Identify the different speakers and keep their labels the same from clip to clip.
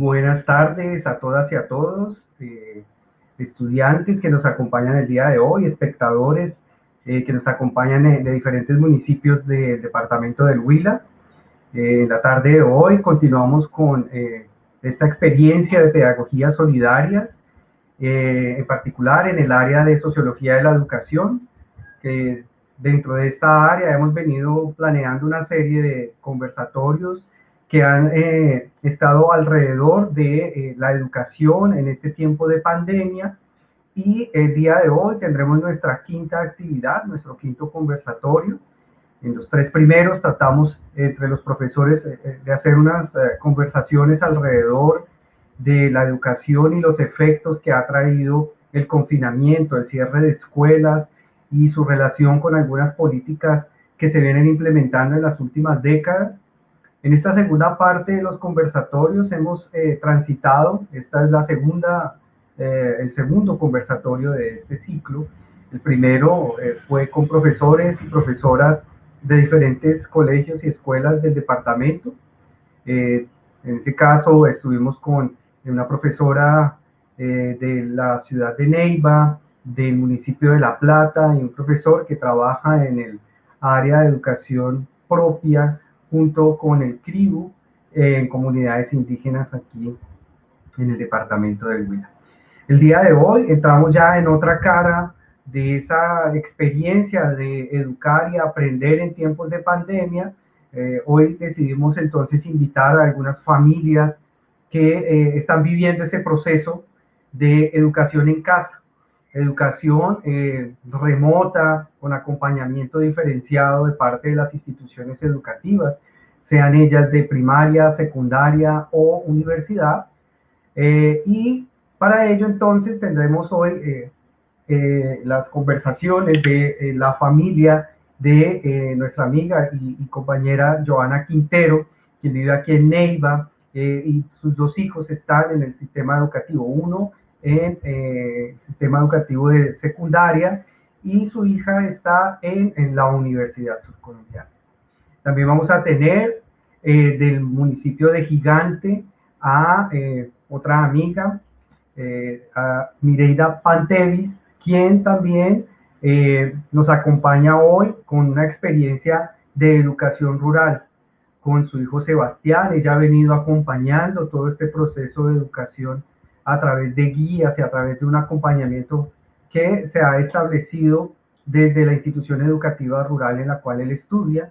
Speaker 1: Buenas tardes a todas y a todos, estudiantes que nos acompañan el día de hoy, espectadores que nos acompañan de diferentes municipios del departamento del Huila. En la tarde de hoy continuamos con esta experiencia de pedagogía solidaria, en particular en el área de sociología de la educación. Dentro de esta área hemos venido planeando una serie de conversatorios que han estado alrededor de la educación en este tiempo de pandemia, y el día de hoy tendremos nuestra quinta actividad, nuestro quinto conversatorio. En los tres primeros tratamos entre los profesores de hacer unas conversaciones alrededor de la educación y los efectos que ha traído el confinamiento, el cierre de escuelas y su relación con algunas políticas que se vienen implementando en las últimas décadas. En esta segunda parte de los conversatorios hemos transitado, esta es la segunda, el segundo conversatorio de este ciclo. El primero fue con profesores y profesoras de diferentes colegios y escuelas del departamento. En este caso estuvimos con una profesora de la ciudad de Neiva, del municipio de La Plata, y un profesor que trabaja en el área de educación propia junto con el CRIU en comunidades indígenas aquí en el departamento del Huila. El día de hoy entramos ya en otra cara de esa experiencia de educar y aprender en tiempos de pandemia. Hoy decidimos entonces invitar a algunas familias que están viviendo ese proceso de educación en casa, educación remota, con acompañamiento diferenciado de parte de las instituciones educativas, sean ellas de primaria, secundaria o universidad. Y para ello entonces tendremos hoy las conversaciones de la familia de nuestra amiga y compañera Joana Quintero, quien vive aquí en Neiva, y sus dos hijos están en el sistema educativo, uno en el sistema educativo de secundaria y su hija está en la Universidad Surcolombiana. También vamos a tener del municipio de Gigante a otra amiga, a Mireida Pantevis, quien también nos acompaña hoy con una experiencia de educación rural con su hijo Sebastián. Ella ha venido acompañando todo este proceso de educación a través de guías y a través de un acompañamiento que se ha establecido desde la institución educativa rural en la cual él estudia,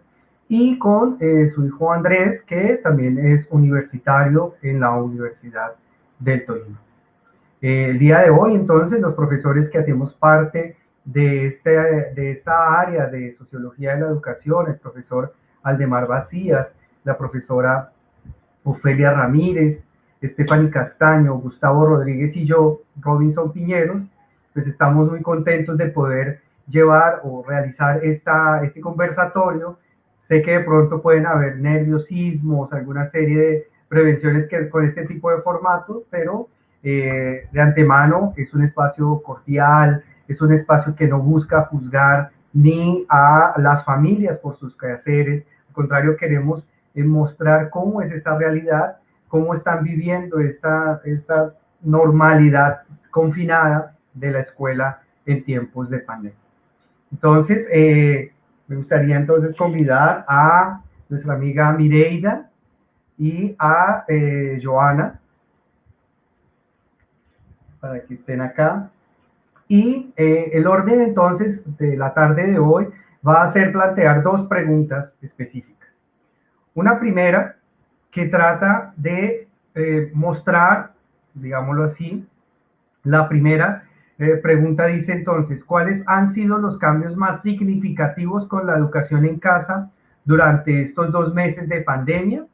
Speaker 1: y con su hijo Andrés, que también es universitario en la Universidad del Tolima. El día de hoy, entonces, los profesores que hacemos parte de esta área de sociología de la educación, el profesor Aldemar Vacías, la profesora Ofelia Ramírez, Estefany Castaño, Gustavo Rodríguez y yo, Robinson Piñeros, pues estamos muy contentos de poder llevar o realizar este conversatorio. Sé que de pronto pueden haber nerviosismos, alguna serie de prevenciones con este tipo de formatos, pero de antemano es un espacio cordial, es un espacio que no busca juzgar ni a las familias por sus quehaceres. Al contrario, queremos mostrar cómo es esta realidad, cómo están viviendo esta normalidad confinada de la escuela en tiempos de pandemia. Entonces, me gustaría entonces convidar a nuestra amiga Mireida y a Joana para que estén acá. Y el orden entonces de la tarde de hoy va a ser plantear dos preguntas específicas. Una primera que trata de mostrar, digámoslo así, la primera pregunta dice entonces, ¿cuáles han sido los cambios más significativos con la educación en casa durante estos 2 meses de pandemia?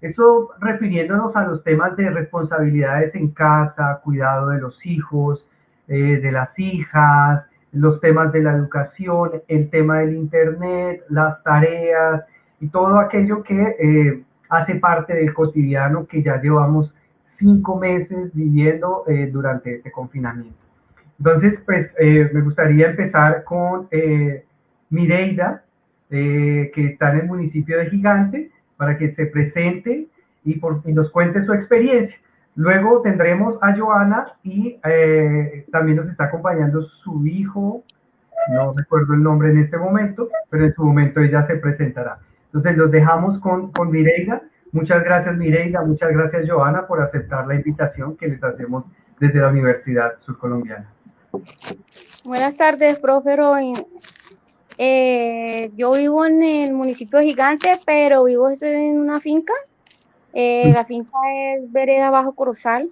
Speaker 1: Eso refiriéndonos a los temas de responsabilidades en casa, cuidado de los hijos, de las hijas, los temas de la educación, el tema del internet, las tareas y todo aquello que hace parte del cotidiano que ya llevamos 5 meses viviendo durante este confinamiento. Entonces, pues me gustaría empezar con Mireida, que está en el municipio de Gigante, para que se presente y nos cuente su experiencia. Luego tendremos a Joana y también nos está acompañando su hijo, no recuerdo el nombre en este momento, pero en su momento ella se presentará. Entonces los dejamos con Mireida. Muchas gracias Mireida, muchas gracias Joana por aceptar la invitación que les hacemos desde la Universidad Surcolombiana.
Speaker 2: Buenas tardes, profe Robin. Yo vivo en el municipio de Gigante, pero vivo en una finca. La finca es Vereda Bajo Corozal.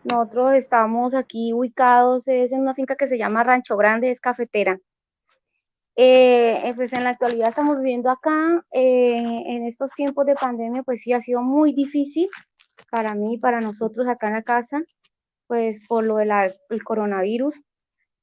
Speaker 2: Nosotros estamos aquí ubicados, es en una finca que se llama Rancho Grande, es cafetera. Pues en la actualidad estamos viviendo acá, en estos tiempos de pandemia, pues sí ha sido muy difícil para mí, para nosotros acá en la casa, pues por lo del el coronavirus.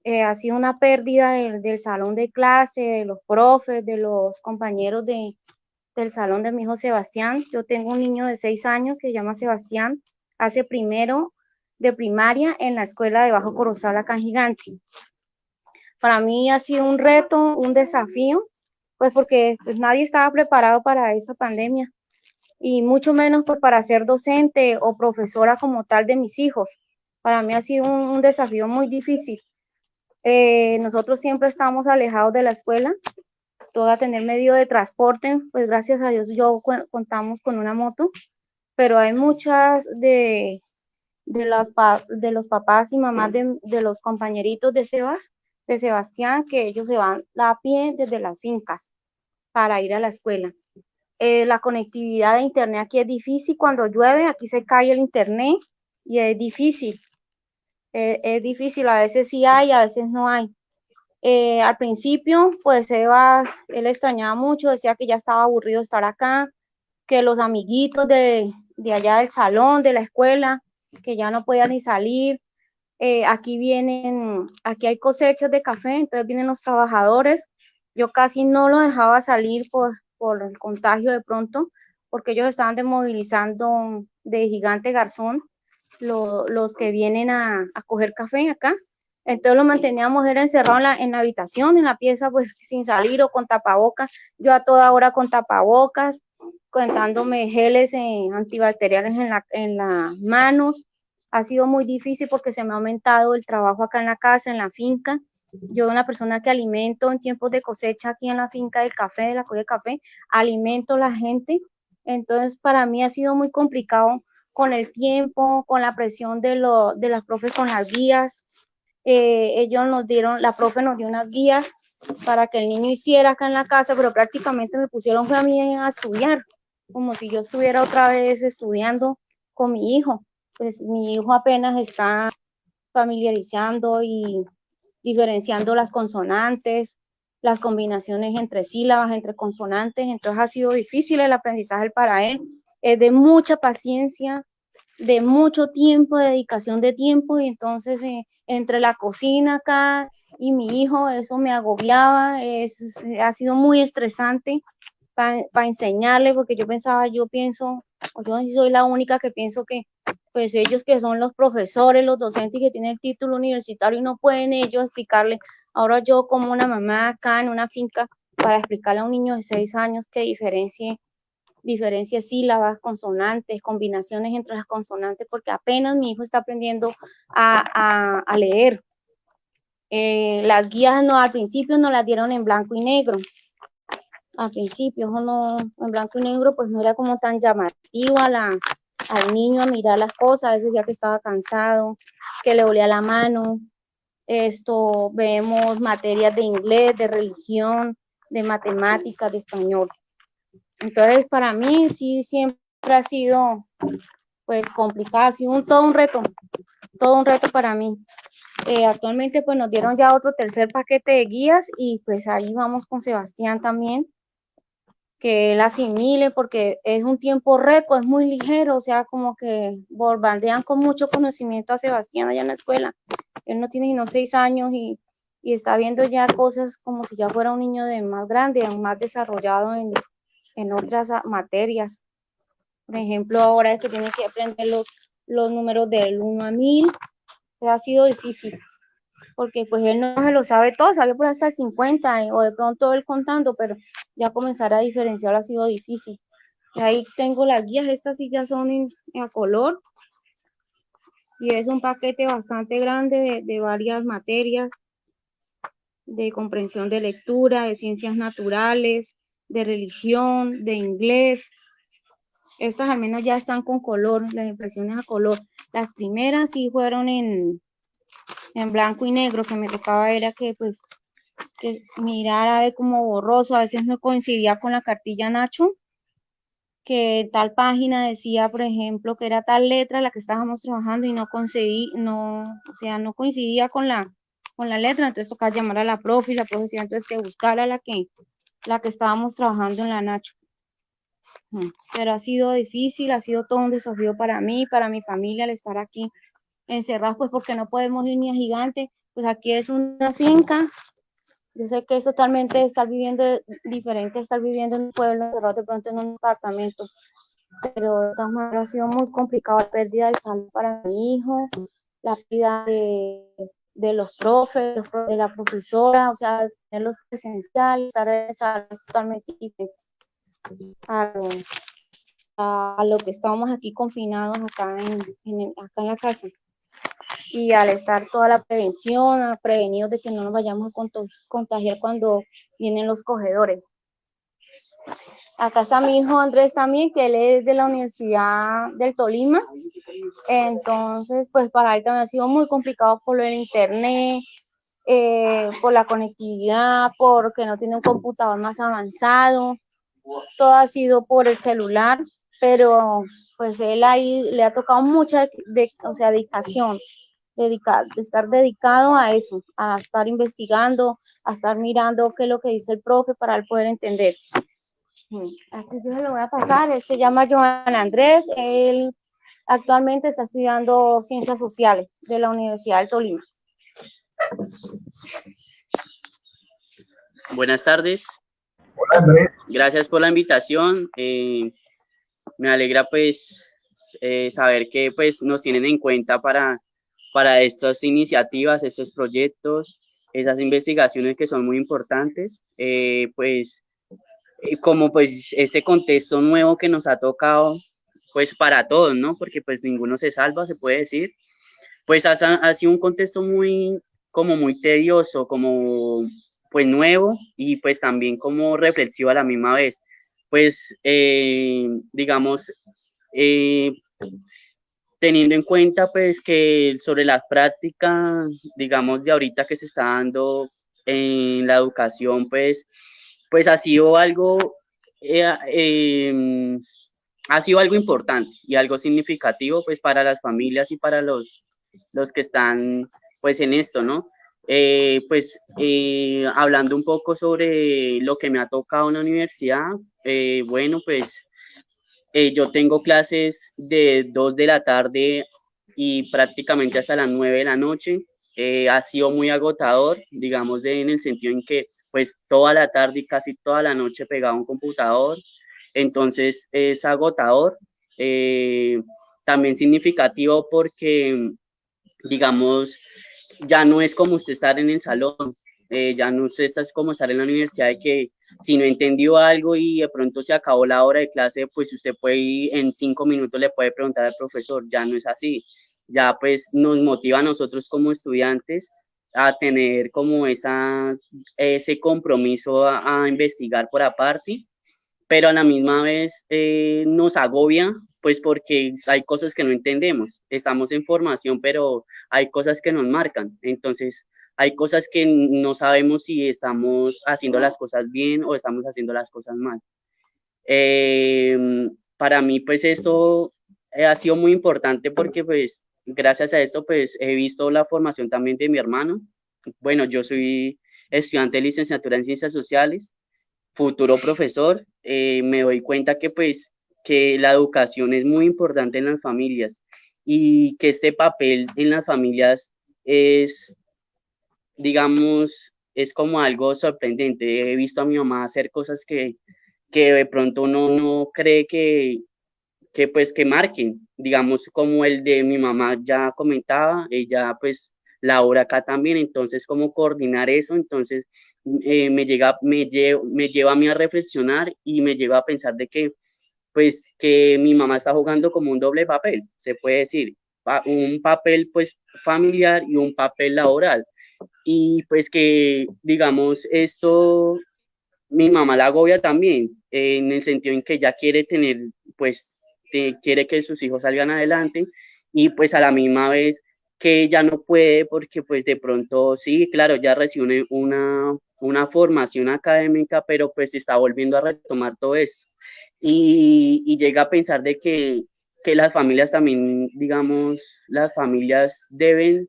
Speaker 2: Ha sido una pérdida del salón de clase, de los profes, de los compañeros del salón de mi hijo Sebastián. Yo tengo un niño de 6 años que se llama Sebastián, hace primero de primaria en la escuela de Bajo Corozal acá en Gigante. Para mí ha sido un reto, un desafío, pues porque pues, nadie estaba preparado para esa pandemia y mucho menos pues, para ser docente o profesora como tal de mis hijos. Para mí ha sido un desafío muy difícil. Nosotros siempre estamos alejados de la escuela, toda tener medio de transporte, pues gracias a Dios yo contamos con una moto, pero hay muchas de los papás y mamás de los compañeritos de Sebastián, que ellos se van a pie desde las fincas para ir a la escuela. La conectividad de internet aquí es difícil, cuando llueve aquí se cae el internet y es difícil, a veces sí hay, a veces no hay. Al principio, pues Sebas, él extrañaba mucho, decía que ya estaba aburrido estar acá, que los amiguitos de allá del salón, de la escuela, que ya no podían ni salir. Aquí hay cosechas de café, entonces vienen los trabajadores. Yo casi no los dejaba salir por el contagio de pronto, porque ellos estaban desmovilizando de Gigante Garzón los que vienen a coger café acá. Entonces lo manteníamos era encerrado en la habitación, en la pieza, pues sin salir o con tapabocas. Yo a toda hora con tapabocas, contándome geles antibacteriales en las manos. Ha sido muy difícil porque se me ha aumentado el trabajo acá en la casa, en la finca. Yo, una persona que alimento en tiempos de cosecha aquí en la finca del café, de la colla de café, alimento a la gente. Entonces, para mí ha sido muy complicado con el tiempo, con la presión de las profes con las guías. Ellos nos dieron, la profe nos dio unas guías para que el niño hiciera acá en la casa, pero prácticamente me pusieron a mí a estudiar, como si yo estuviera otra vez estudiando con mi hijo. Pues mi hijo apenas está familiarizando y diferenciando las consonantes, las combinaciones entre sílabas, entre consonantes, entonces ha sido difícil el aprendizaje para él. Es de mucha paciencia, de mucho tiempo, de dedicación de tiempo, y entonces entre la cocina acá y mi hijo, eso me agobiaba, ha sido muy estresante para enseñarle, porque yo pienso, o yo soy la única que pienso que pues ellos que son los profesores, los docentes que tienen el título universitario y no pueden ellos explicarle, ahora yo como una mamá acá en una finca para explicarle a un niño de 6 años que diferencia sílabas, consonantes, combinaciones entre las consonantes, porque apenas mi hijo está aprendiendo a leer. Las guías no, al principio nos las dieron en blanco y negro. Al principio, no, en blanco y negro, pues no era como tan llamativo al niño a mirar las cosas. A veces decía que estaba cansado, que le dolía la mano. Vemos materias de inglés, de religión, de matemáticas, de español. Entonces, para mí sí siempre ha sido pues complicado, ha sido todo un reto para mí. Actualmente pues nos dieron ya otro tercer paquete de guías y pues ahí vamos con Sebastián también, que él asimile porque es un tiempo récord, es muy ligero, o sea, como que bombardean con mucho conocimiento a Sebastián allá en la escuela. Él no tiene sino 6 años y está viendo ya cosas como si ya fuera un niño de más grande, más desarrollado en otras materias. Por ejemplo, ahora es que tiene que aprender los números del 1 a 1000, ha sido difícil, porque pues él no se lo sabe todo, sabe por hasta el 50, o de pronto él contando, pero ya comenzar a diferenciar ha sido difícil. Y ahí tengo las guías, estas sí ya son a color, y es un paquete bastante grande de varias materias, de comprensión de lectura, de ciencias naturales, de religión, de inglés. Estas al menos ya están con color, las impresiones a color. Las primeras sí fueron en blanco y negro, que me tocaba era que pues que mirara de como borroso, a veces no coincidía con la cartilla Nacho, que tal página decía, por ejemplo, que era tal letra la que estábamos trabajando y no concedí, no, o sea, no coincidía con la letra, entonces tocaba llamar a la profe y la profe decía entonces que buscara la que estábamos trabajando en la Nacho. Pero ha sido difícil, ha sido todo un desafío para mí, para mi familia, al estar aquí encerrados, pues porque no podemos ir ni a Gigante, pues aquí es una finca. Yo sé que es totalmente estar viviendo diferente, estar viviendo en un pueblo encerrado de pronto en un apartamento, pero de todas maneras ha sido muy complicado la pérdida de salud para mi hijo, la pérdida de los profes, de la profesora, o sea, tenerlos presencial, estar en esa es totalmente diferente a lo, a lo que estábamos aquí confinados acá acá en la casa. Y al estar toda la prevención, prevenidos de que no nos vayamos a contagiar cuando vienen los cogedores. Acá está mi hijo Andrés también, que él es de la Universidad del Tolima. Entonces, pues para él también ha sido muy complicado por el internet, por la conectividad, porque no tiene un computador más avanzado. Todo ha sido por el celular, pero pues él ahí le ha tocado mucha o sea, dedicación, de estar dedicado a eso, a estar investigando, a estar mirando qué es lo que dice el profe para él poder entender. Aquí yo se lo voy a pasar, él se llama Joan Andrés, él actualmente está estudiando Ciencias Sociales de la Universidad del Tolima.
Speaker 3: Buenas tardes.
Speaker 1: Hola, Andrés.
Speaker 3: Gracias por la invitación. Me alegra pues saber que pues nos tienen en cuenta para estas iniciativas, estos proyectos, esas investigaciones que son muy importantes. Como pues este contexto nuevo que nos ha tocado pues para todos, ¿no? Porque pues ninguno se salva, se puede decir. Pues ha sido un contexto muy tedioso, como pues nuevo y pues también como reflexivo a la misma vez. Pues digamos, eh, teniendo en cuenta pues que sobre las prácticas, digamos, de ahorita que se está dando en la educación, pues ha sido algo importante y algo significativo pues para las familias y para los que están pues en esto, ¿no? Hablando un poco sobre lo que me ha tocado en la universidad, bueno, pues yo tengo clases de 2 de la tarde y prácticamente hasta las 9 de la noche. Ha sido muy agotador, digamos, en el sentido en que pues toda la tarde y casi toda la noche pegado a un computador, entonces es agotador, también significativo porque, digamos, ya no es como usted estar en el salón, ya no usted está como estar en la universidad de que si no entendió algo y de pronto se acabó la hora de clase, pues usted puede ir en 5 minutos, le puede preguntar al profesor, ya no es así, ya pues nos motiva a nosotros como estudiantes a tener como ese compromiso a investigar por aparte, pero a la misma vez nos agobia, pues porque hay cosas que no entendemos, estamos en formación, pero hay cosas que nos marcan, entonces hay cosas que no sabemos si estamos haciendo las cosas bien o estamos haciendo las cosas mal. Eh, para mí, pues esto ha sido muy importante porque pues gracias a esto pues he visto la formación también de mi hermano. Bueno, yo soy estudiante de licenciatura en Ciencias Sociales, futuro profesor, me doy cuenta que pues que la educación es muy importante en las familias y que este papel en las familias es, digamos, es como algo sorprendente. He visto a mi mamá hacer cosas que de pronto uno no cree que pues que marquen, digamos como el de mi mamá ya comentaba, ella pues labora acá también, entonces cómo coordinar eso, entonces me lleva a mí a reflexionar y me lleva a pensar de que pues que mi mamá está jugando como un doble papel, se puede decir, un papel pues familiar y un papel laboral. Y pues que, digamos, esto mi mamá la agobia también, en el sentido en que ella quiere tener, pues, quiere que sus hijos salgan adelante y pues a la misma vez que ella no puede porque pues de pronto, sí, claro, ya recibe una formación académica, pero pues está volviendo a retomar todo esto. Y llega a pensar de que las familias también, digamos, las familias deben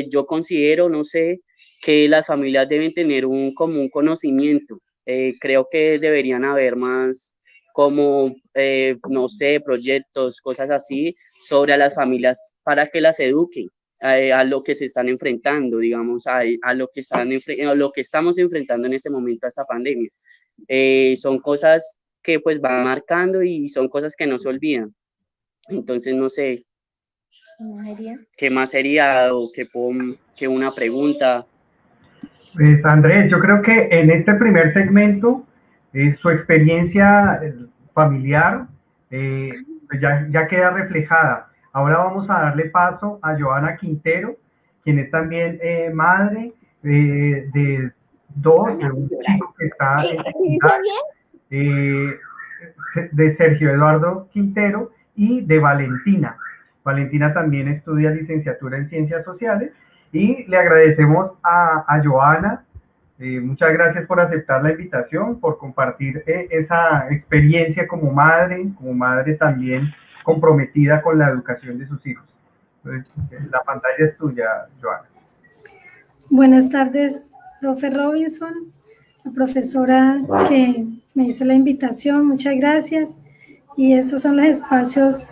Speaker 3: yo considero, no sé, que las familias deben tener un común conocimiento. Creo que deberían haber más como, no sé, proyectos, cosas así sobre a las familias para que las eduquen a lo que se están enfrentando, digamos, a lo que a lo que estamos enfrentando en este momento a esta pandemia. Son cosas que pues van marcando y son cosas que no se olvidan. Entonces, no sé, ¿qué más sería o que una pregunta?
Speaker 1: Pues Andrés, yo creo que en este primer segmento, su experiencia familiar pues ya queda reflejada. Ahora vamos a darle paso a Joana Quintero, quien es también madre de de un chico que está en secundaria, eh, de Sergio Eduardo Quintero y de Valentina. Valentina también estudia licenciatura en Ciencias Sociales y le agradecemos a Joana. Muchas gracias por aceptar la invitación, por compartir esa experiencia como madre también comprometida con la educación de sus hijos. Entonces, la pantalla es tuya, Joana.
Speaker 4: Buenas tardes, profe Robinson, la profesora que me hizo la invitación, muchas gracias. Y estos son los espacios,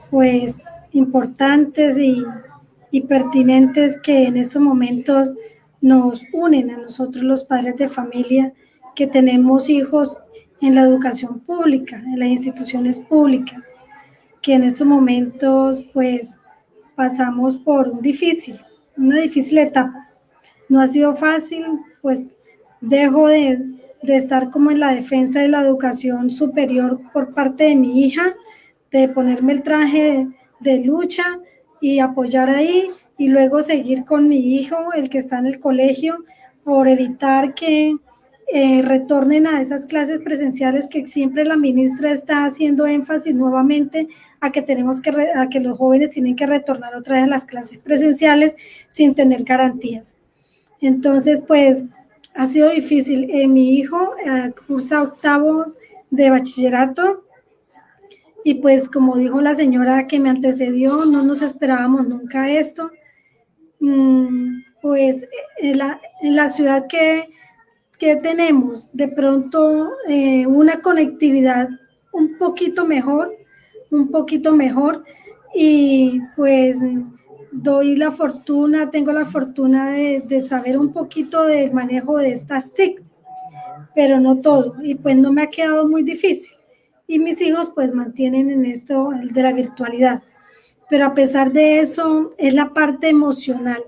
Speaker 4: pues, importantes y pertinentes que en estos momentos nos unen a nosotros los padres de familia que tenemos hijos en la educación pública, en las instituciones públicas, que en estos momentos, pues, pasamos por una difícil etapa. No ha sido fácil, pues dejo de estar como en la defensa de la educación superior por parte de mi hija, de ponerme el traje de lucha y apoyar ahí, y luego seguir con mi hijo, el que está en el colegio, por evitar que retornen a esas clases presenciales que siempre la ministra está haciendo énfasis nuevamente a que los jóvenes tienen que retornar otra vez a las clases presenciales sin tener garantías. Entonces, pues, ha sido difícil. Mi hijo cursa 8º de bachillerato y pues, como dijo la señora que me antecedió, no nos esperábamos nunca esto. Pues, en la ciudad que tenemos, de pronto, una conectividad un poquito mejor, y pues tengo la fortuna de saber un poquito del manejo de estas TICs, pero no todo, y pues no me ha quedado muy difícil. Y mis hijos pues mantienen en esto de la virtualidad. Pero a pesar de eso, es la parte emocional.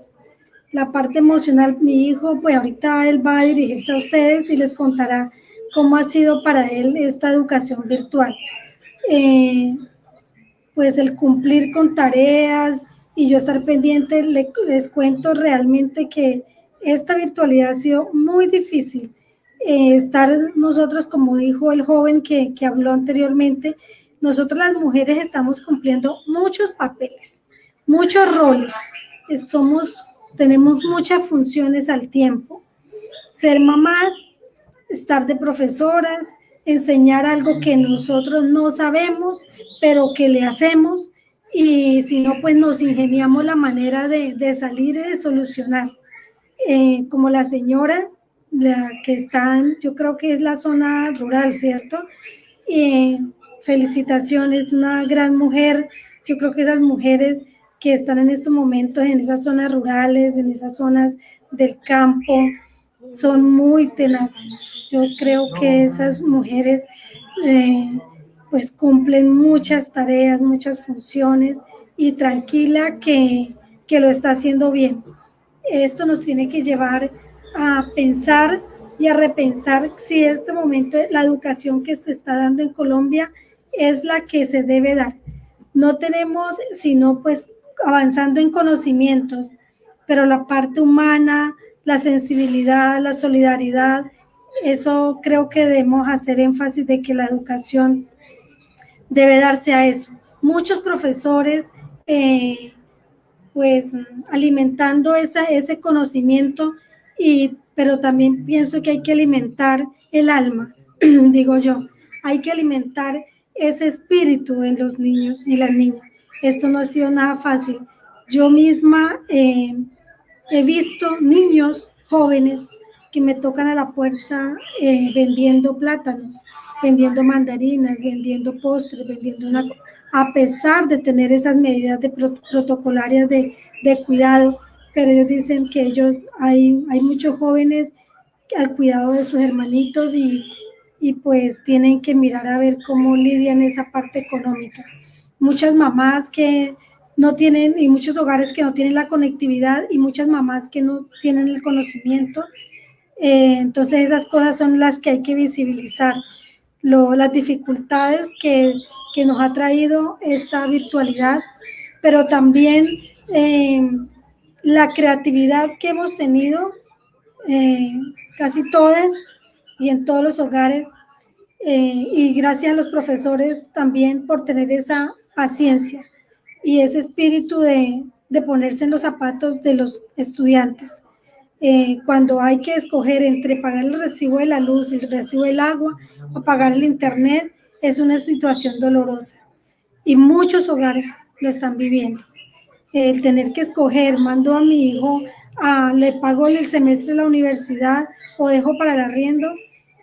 Speaker 4: Mi hijo, pues ahorita él va a dirigirse a ustedes y les contará cómo ha sido para él esta educación virtual. Pues el cumplir con tareas y yo estar pendiente, les cuento realmente que esta virtualidad ha sido muy difícil. Estar nosotros, como dijo el joven que habló anteriormente, nosotros las mujeres estamos cumpliendo muchos papeles, muchos roles, tenemos muchas funciones al tiempo. Ser mamás, estar de profesoras, enseñar algo que nosotros no sabemos, pero que le hacemos, y si no, pues nos ingeniamos la manera de salir y de solucionar. Como la señora, la que está, yo creo que es la zona rural, ¿cierto? Felicitaciones, una gran mujer. Yo creo que esas mujeres que están en estos momentos en esas zonas rurales, en esas zonas del campo, son muy tenaces. Yo creo que esas mujeres pues cumplen muchas tareas, muchas funciones, y tranquila que lo está haciendo bien. Esto nos tiene que llevar a pensar y a repensar si este momento la educación que se está dando en Colombia es la que se debe dar. no tenemos sino pues avanzando en conocimientos, pero la parte humana, la sensibilidad, la solidaridad, eso creo que debemos hacer énfasis de que la educación debe darse a eso. Muchos profesores, pues alimentando ese conocimiento, pero también pienso que hay que alimentar el alma, digo yo, hay que alimentar ese espíritu en los niños y las niñas. Esto no ha sido nada fácil. Yo misma he visto niños jóvenes que me tocan a la puerta vendiendo plátanos, vendiendo mandarinas, vendiendo postres, vendiendo a pesar de tener esas medidas protocolarias de cuidado, pero ellos dicen que hay muchos jóvenes al cuidado de sus hermanitos y pues tienen que mirar a ver cómo lidian esa parte económica. Muchas mamás que no tienen, y muchos hogares que no tienen la conectividad y muchas mamás que no tienen el conocimiento. Entonces esas cosas son las que hay que visibilizar, las dificultades que nos ha traído esta virtualidad, pero también la creatividad que hemos tenido casi todas y en todos los hogares, y gracias a los profesores también por tener esa paciencia y ese espíritu de ponerse en los zapatos de los estudiantes. Cuando hay que escoger entre pagar el recibo de la luz, el recibo del agua o pagar el internet, es una situación dolorosa y muchos hogares lo están viviendo. El tener que escoger, mando a mi hijo, le pago el semestre de la universidad o dejo para el arriendo,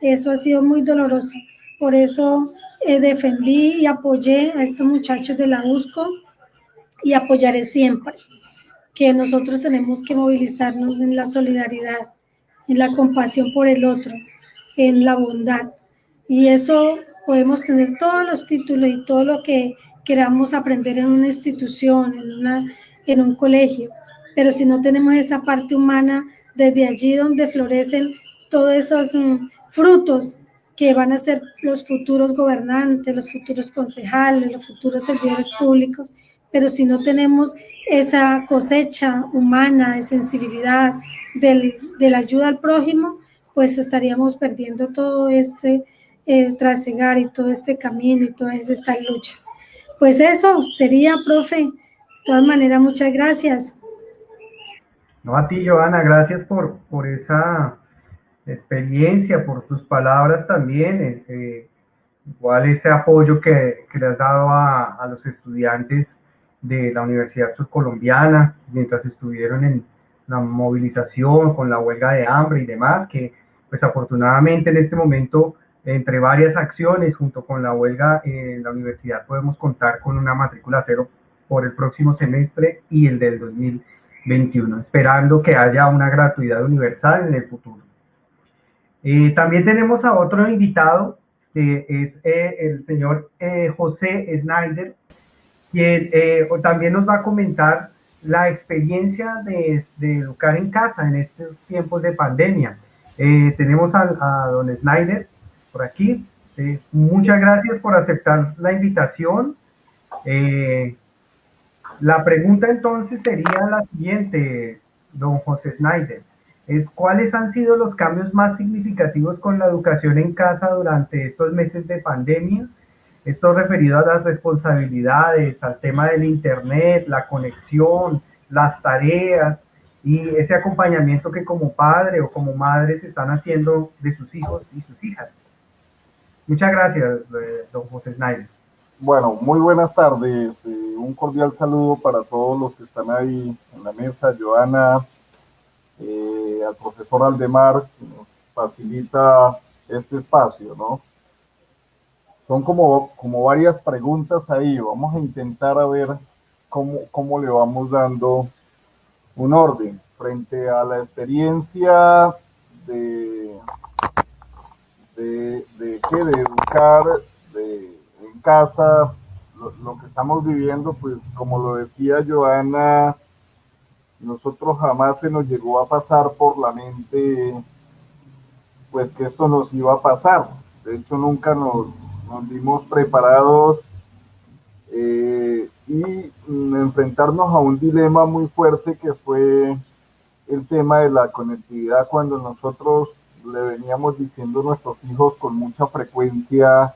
Speaker 4: eso ha sido muy doloroso. Por eso defendí y apoyé a estos muchachos de la USCO y apoyaré siempre que nosotros tenemos que movilizarnos en la solidaridad, en la compasión por el otro, en la bondad. Y eso podemos tener todos los títulos y todo lo que queramos aprender en una institución, en un colegio, pero si no tenemos esa parte humana, desde allí donde florecen todos esos frutos que van a ser los futuros gobernantes, los futuros concejales, los futuros servidores públicos, pero si no tenemos esa cosecha humana de sensibilidad, de la ayuda al prójimo, pues estaríamos perdiendo todo este trasegar y todo este camino y todas estas luchas. Pues eso sería, profe. De todas maneras, muchas gracias.
Speaker 1: No, a ti, Joana, gracias por esa experiencia, por tus palabras también, igual ese apoyo que le has dado a los estudiantes de la Universidad Surcolombiana mientras estuvieron en la movilización con la huelga de hambre y demás, que pues afortunadamente en este momento, entre varias acciones junto con la huelga en la universidad, podemos contar con una matrícula cero por el próximo semestre y el del 2021, esperando que haya una gratuidad universal en el futuro. También tenemos a otro invitado, que es el señor José Snyder, quien también nos va a comentar la experiencia de educar en casa en estos tiempos de pandemia. Tenemos a don Snyder por aquí. Muchas gracias por aceptar la invitación. La pregunta entonces sería la siguiente, don José Snyder. ¿Cuáles han sido los cambios más significativos con la educación en casa durante estos meses de pandemia? Esto referido a las responsabilidades, al tema del internet, la conexión, las tareas y ese acompañamiento que como padre o como madre se están haciendo de sus hijos y sus hijas. Muchas gracias, don José Snyder.
Speaker 5: Bueno, muy buenas tardes. Un cordial saludo para todos los que están ahí en la mesa. Joana, al profesor Aldemar, que nos facilita este espacio, ¿no? Son como varias preguntas ahí. Vamos a intentar a ver cómo le vamos dando un orden frente a la experiencia de educar en casa, lo que estamos viviendo, pues como lo decía Joana, nosotros jamás se nos llegó a pasar por la mente pues que esto nos iba a pasar. De hecho, nunca nos vimos preparados y enfrentarnos a un dilema muy fuerte que fue el tema de la conectividad, cuando nosotros le veníamos diciendo a nuestros hijos con mucha frecuencia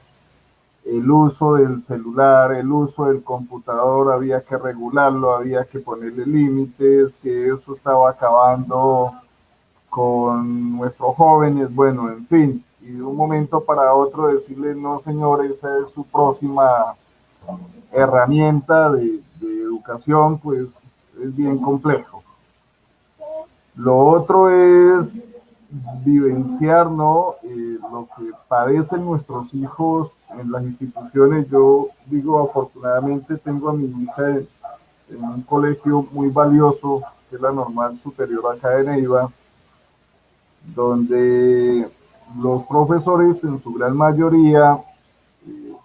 Speaker 5: el uso del celular, el uso del computador, había que regularlo, había que ponerle límites, que eso estaba acabando con nuestros jóvenes, bueno, en fin, y de un momento para otro decirle, no señor, esa es su próxima herramienta de educación, pues es bien complejo. Lo otro es vivenciar, ¿no? Lo que padecen nuestros hijos en las instituciones. Yo digo, afortunadamente tengo a mi hija en un colegio muy valioso, que es la Normal Superior acá de Neiva, donde los profesores en su gran mayoría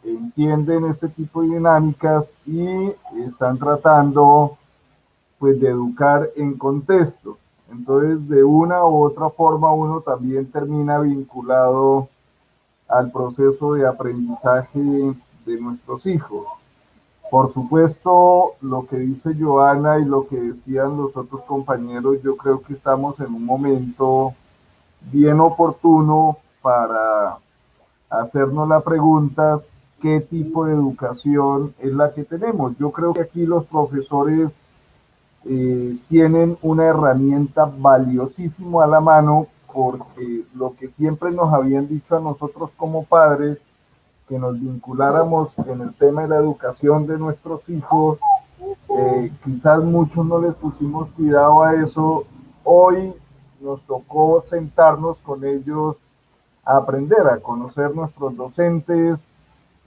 Speaker 5: entienden este tipo de dinámicas y están tratando pues de educar en contexto. Entonces, de una u otra forma, uno también termina vinculado al proceso de aprendizaje de nuestros hijos. Por supuesto, lo que dice Joana y lo que decían los otros compañeros, yo creo que estamos en un momento bien oportuno para hacernos la pregunta, ¿qué tipo de educación es la que tenemos? Yo creo que aquí los profesores tienen una herramienta valiosísima a la mano, porque lo que siempre nos habían dicho a nosotros como padres, que nos vinculáramos en el tema de la educación de nuestros hijos, quizás muchos no les pusimos cuidado a eso. Hoy nos tocó sentarnos con ellos a aprender, a conocer nuestros docentes,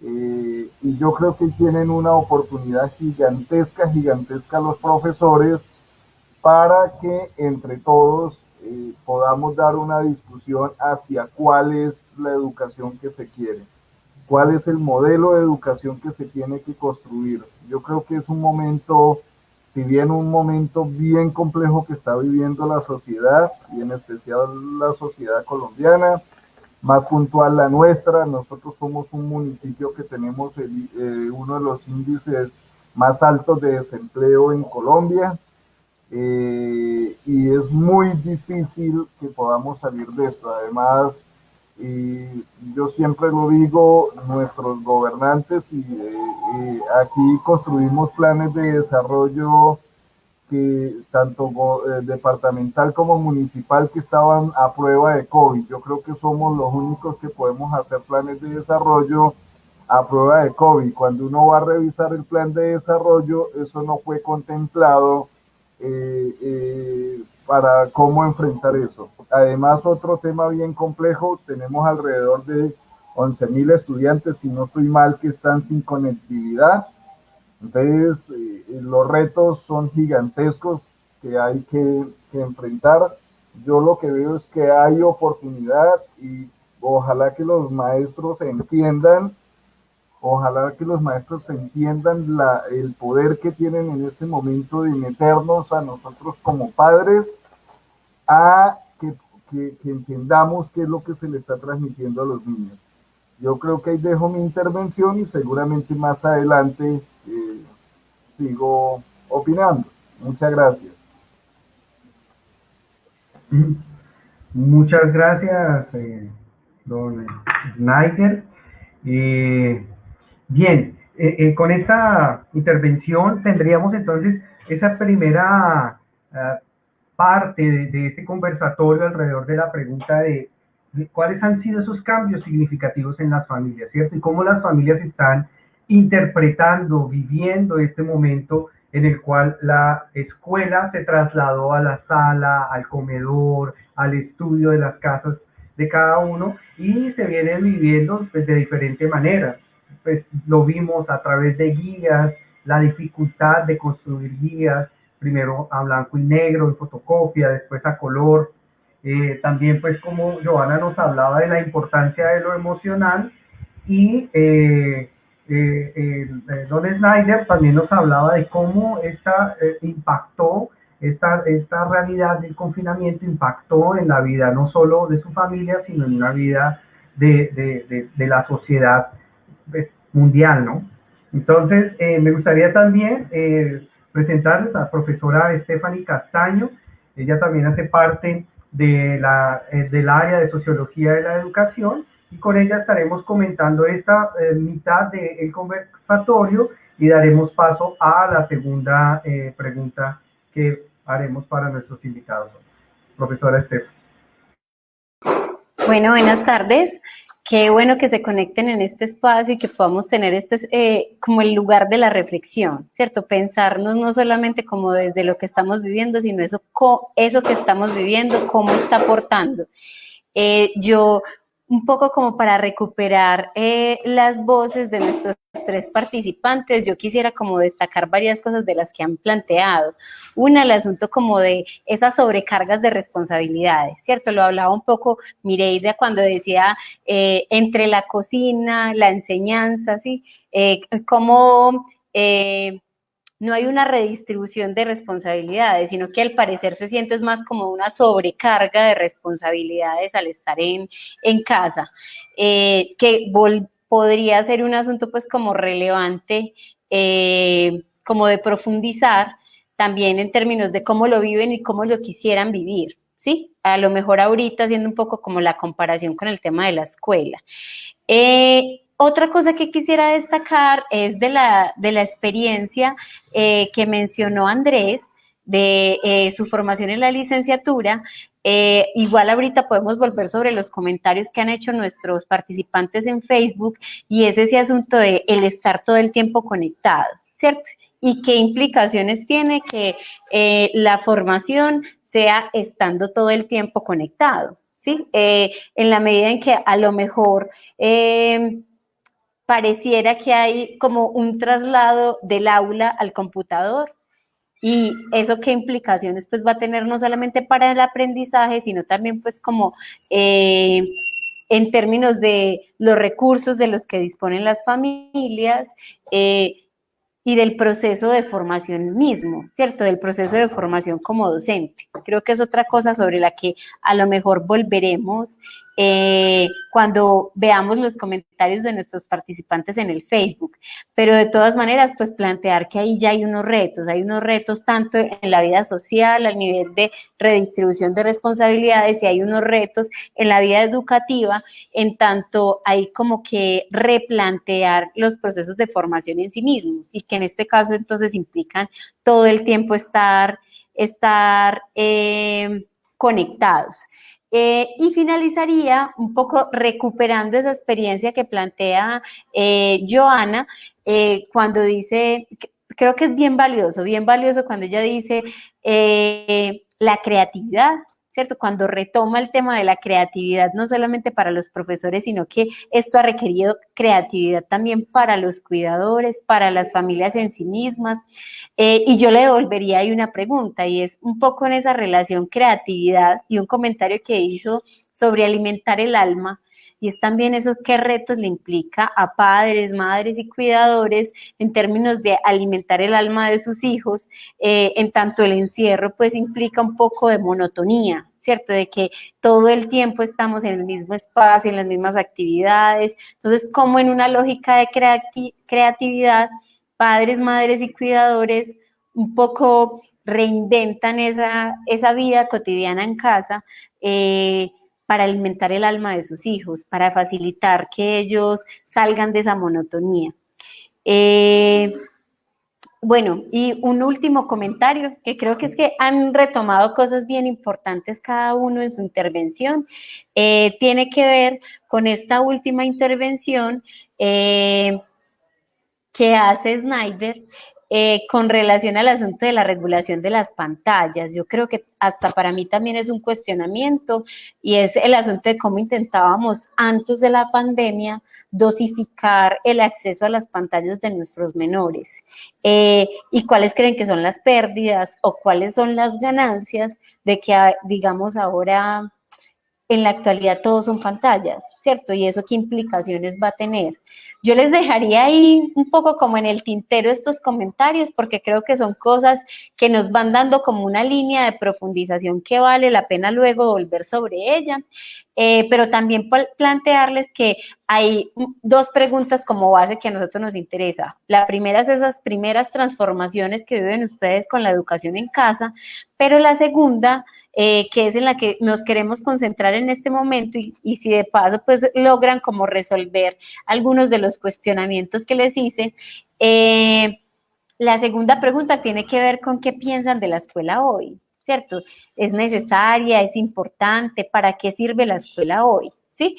Speaker 5: y yo creo que tienen una oportunidad gigantesca, gigantesca los profesores, para que entre todos podamos dar una discusión hacia cuál es la educación que se quiere, cuál es el modelo de educación que se tiene que construir. Yo creo que es un momento, si bien un momento bien complejo que está viviendo la sociedad, y en especial la sociedad colombiana, más puntual la nuestra. Nosotros somos un municipio que tenemos uno de los índices más altos de desempleo en Colombia, y es muy difícil que podamos salir de esto. Además, yo siempre lo digo, nuestros gobernantes, aquí construimos planes de desarrollo que tanto departamental como municipal, que estaban a prueba de COVID. Yo creo que somos los únicos que podemos hacer planes de desarrollo a prueba de COVID. Cuando uno va a revisar el plan de desarrollo, eso no fue contemplado para cómo enfrentar eso. Además, otro tema bien complejo, tenemos alrededor de 11.000 estudiantes, si no estoy mal, que están sin conectividad. Entonces, los retos son gigantescos que hay que enfrentar. Yo lo que veo es que hay oportunidad, y ojalá que los maestros entiendan, el poder que tienen en este momento de meternos a nosotros como padres a que entendamos qué es lo que se le está transmitiendo a los niños. Yo creo que ahí dejo mi intervención, y seguramente más adelante sigo opinando. Muchas gracias.
Speaker 1: Muchas gracias, don Snyder. Bien, con esta intervención tendríamos entonces esa primera parte de este conversatorio alrededor de la pregunta de cuáles han sido esos cambios significativos en las familias, ¿cierto? Y cómo las familias están interpretando, viviendo este momento en el cual la escuela se trasladó a la sala, al comedor, al estudio de las casas de cada uno, y se viene viviendo pues, de diferente manera. Pues lo vimos a través de guías, la dificultad de construir guías, primero a blanco y negro, en fotocopia, después a color. También pues como Joana nos hablaba de la importancia de lo emocional, y don Snyder también nos hablaba de cómo esta realidad del confinamiento impactó en la vida no solo de su familia, sino en la vida de la sociedad mundial, ¿no? Entonces, me gustaría también presentarles a la profesora Stephanie Castaño. Ella también hace parte del área de Sociología de la Educación, y con ella estaremos comentando esta mitad del conversatorio y daremos paso a la segunda pregunta que haremos para nuestros invitados. Profesora Stephanie.
Speaker 6: Bueno, buenas tardes. Qué bueno que se conecten en este espacio y que podamos tener como el lugar de la reflexión, ¿cierto? Pensarnos no solamente como desde lo que estamos viviendo, sino eso que estamos viviendo, cómo está aportando. Yo, un poco como para recuperar las voces de nuestros tres participantes, yo quisiera como destacar varias cosas de las que han planteado. Una, el asunto como de esas sobrecargas de responsabilidades, ¿cierto? Lo hablaba un poco Mireida cuando decía entre la cocina, la enseñanza, ¿sí? Cómo no hay una redistribución de responsabilidades, sino que al parecer se siente más como una sobrecarga de responsabilidades al estar en casa, que podría ser un asunto pues como relevante, como de profundizar también en términos de cómo lo viven y cómo lo quisieran vivir, ¿sí? A lo mejor ahorita haciendo un poco como la comparación con el tema de la escuela. Otra cosa que quisiera destacar es de la experiencia que mencionó Andrés, de su formación en la licenciatura. Igual ahorita podemos volver sobre los comentarios que han hecho nuestros participantes en Facebook, y es ese asunto de el estar todo el tiempo conectado, ¿cierto? Y qué implicaciones tiene que la formación sea estando todo el tiempo conectado, ¿sí? En la medida en que a lo mejor pareciera que hay como un traslado del aula al computador, y eso qué implicaciones pues va a tener no solamente para el aprendizaje, sino también pues como en términos de los recursos de los que disponen las familias, y del proceso de formación mismo, ¿cierto? Del proceso de formación como docente. Creo que es otra cosa sobre la que a lo mejor volveremos cuando veamos los comentarios de nuestros participantes en el Facebook. Pero de todas maneras, pues plantear que ahí ya hay unos retos tanto en la vida social, al nivel de redistribución de responsabilidades, y hay unos retos en la vida educativa, en tanto hay como que replantear los procesos de formación en sí mismos, y que en este caso entonces implican todo el tiempo estar conectados. Y finalizaría un poco recuperando esa experiencia que plantea Joana, cuando dice, creo que es bien valioso cuando ella dice la creatividad, ¿cierto? Cuando retoma el tema de la creatividad, no solamente para los profesores, sino que esto ha requerido creatividad también para los cuidadores, para las familias en sí mismas. Y yo le devolvería ahí una pregunta, y es un poco en esa relación creatividad y un comentario que hizo sobre alimentar el alma, y es también eso, qué retos le implica a padres, madres y cuidadores en términos de alimentar el alma de sus hijos, en tanto el encierro pues implica un poco de monotonía, ¿cierto? De que todo el tiempo estamos en el mismo espacio, en las mismas actividades. Entonces, como en una lógica de creatividad, padres, madres y cuidadores un poco reinventan esa vida cotidiana en casa, para alimentar el alma de sus hijos, para facilitar que ellos salgan de esa monotonía. Bueno, y un último comentario, que creo que es que han retomado cosas bien importantes cada uno en su intervención, tiene que ver con esta última intervención que hace Snyder, con relación al asunto de la regulación de las pantallas. Yo creo que hasta para mí también es un cuestionamiento, y es el asunto de cómo intentábamos antes de la pandemia dosificar el acceso a las pantallas de nuestros menores, y cuáles creen que son las pérdidas o cuáles son las ganancias de que, digamos, ahora en la actualidad todos son pantallas, ¿cierto? Y eso qué implicaciones va a tener. Yo les dejaría ahí un poco como en el tintero estos comentarios, porque creo que son cosas que nos van dando como una línea de profundización que vale la pena luego volver sobre ella. pero también plantearles que hay dos preguntas como base que a nosotros nos interesa. La primera es esas primeras transformaciones que viven ustedes con la educación en casa, pero la segunda, que es en la que nos queremos concentrar en este momento y si de paso pues logran como resolver algunos de los cuestionamientos que les hice. La segunda pregunta tiene que ver con qué piensan de la escuela hoy, ¿cierto? ¿Es necesaria? ¿Es importante? ¿Para qué sirve la escuela hoy? ¿Sí?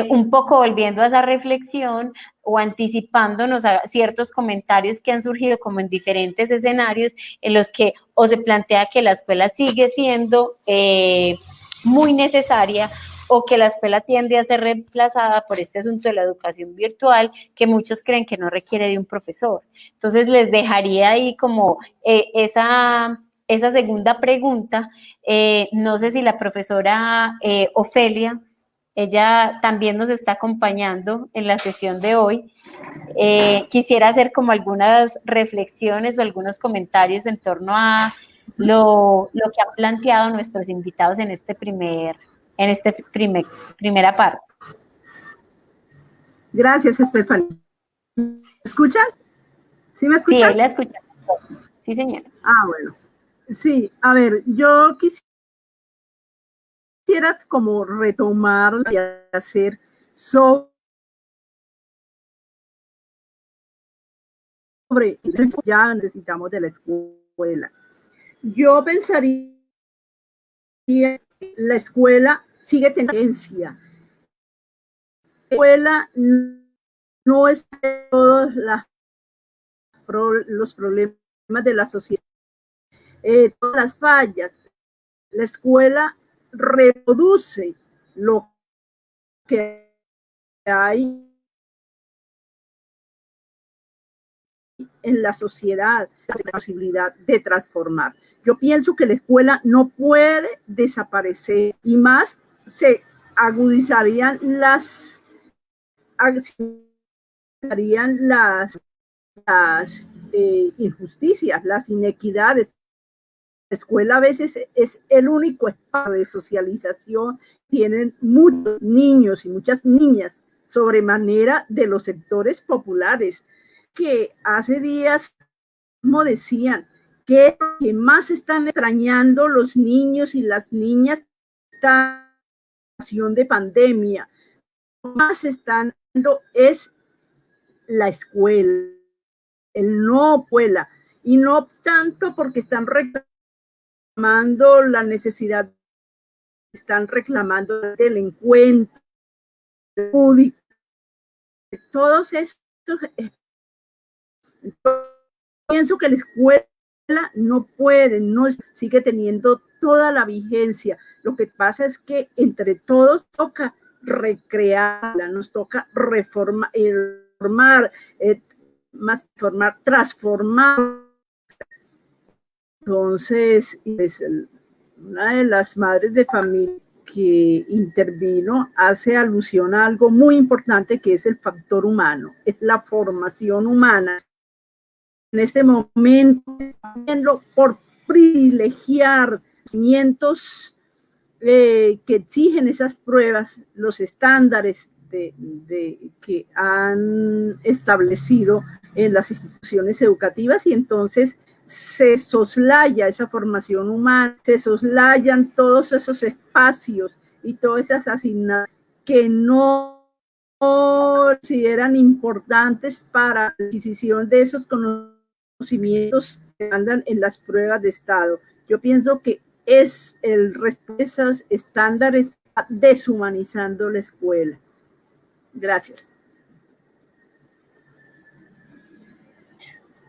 Speaker 6: Un poco volviendo a esa reflexión o anticipándonos a ciertos comentarios que han surgido como en diferentes escenarios en los que o se plantea que la escuela sigue siendo muy necesaria o que la escuela tiende a ser reemplazada por este asunto de la educación virtual que muchos creen que no requiere de un profesor. Entonces les dejaría ahí como esa segunda pregunta. No sé si la profesora Ofelia, ella también nos está acompañando en la sesión de hoy. Quisiera hacer como algunas reflexiones o algunos comentarios en torno a lo que han planteado nuestros invitados en primera parte.
Speaker 7: Gracias, Estefania. ¿Me escuchan? ¿Sí me escuchan?
Speaker 6: Sí, ahí la escuchamos. Sí, señora.
Speaker 7: Bueno. Sí, a ver, yo quisiera como retomar y hacer sobre ya necesitamos de la escuela. Yo pensaría que la escuela sigue tendencia. La escuela no es todos los problemas de la sociedad, todas las fallas. La escuela reproduce lo que hay en la sociedad, la posibilidad de transformar. Yo pienso que la escuela no puede desaparecer y más se agudizarían las injusticias, las inequidades. La escuela a veces es el único espacio de socialización. Tienen muchos niños y muchas niñas sobremanera de los sectores populares que hace días como decían que más están extrañando los niños y las niñas esta situación de pandemia. Lo más están viendo es la escuela, el no escuela, y no tanto porque están reclamando la necesidad, están reclamando el encuentro público, todos estos. Pienso que la escuela no puede, no sigue teniendo toda la vigencia. Lo que pasa es que entre todos toca recrearla, nos toca transformar. Entonces, una de las madres de familia que intervino hace alusión a algo muy importante que es el factor humano, es la formación humana. En este momento, por privilegiar conocimientos que exigen esas pruebas, los estándares que han establecido en las instituciones educativas, y entonces se soslaya esa formación humana, se soslayan todos esos espacios y todas esas asignaciones que no consideran importantes para la adquisición de esos conocimientos que andan en las pruebas de estado. Yo pienso que es el respeto a esos estándares deshumanizando la escuela. Gracias.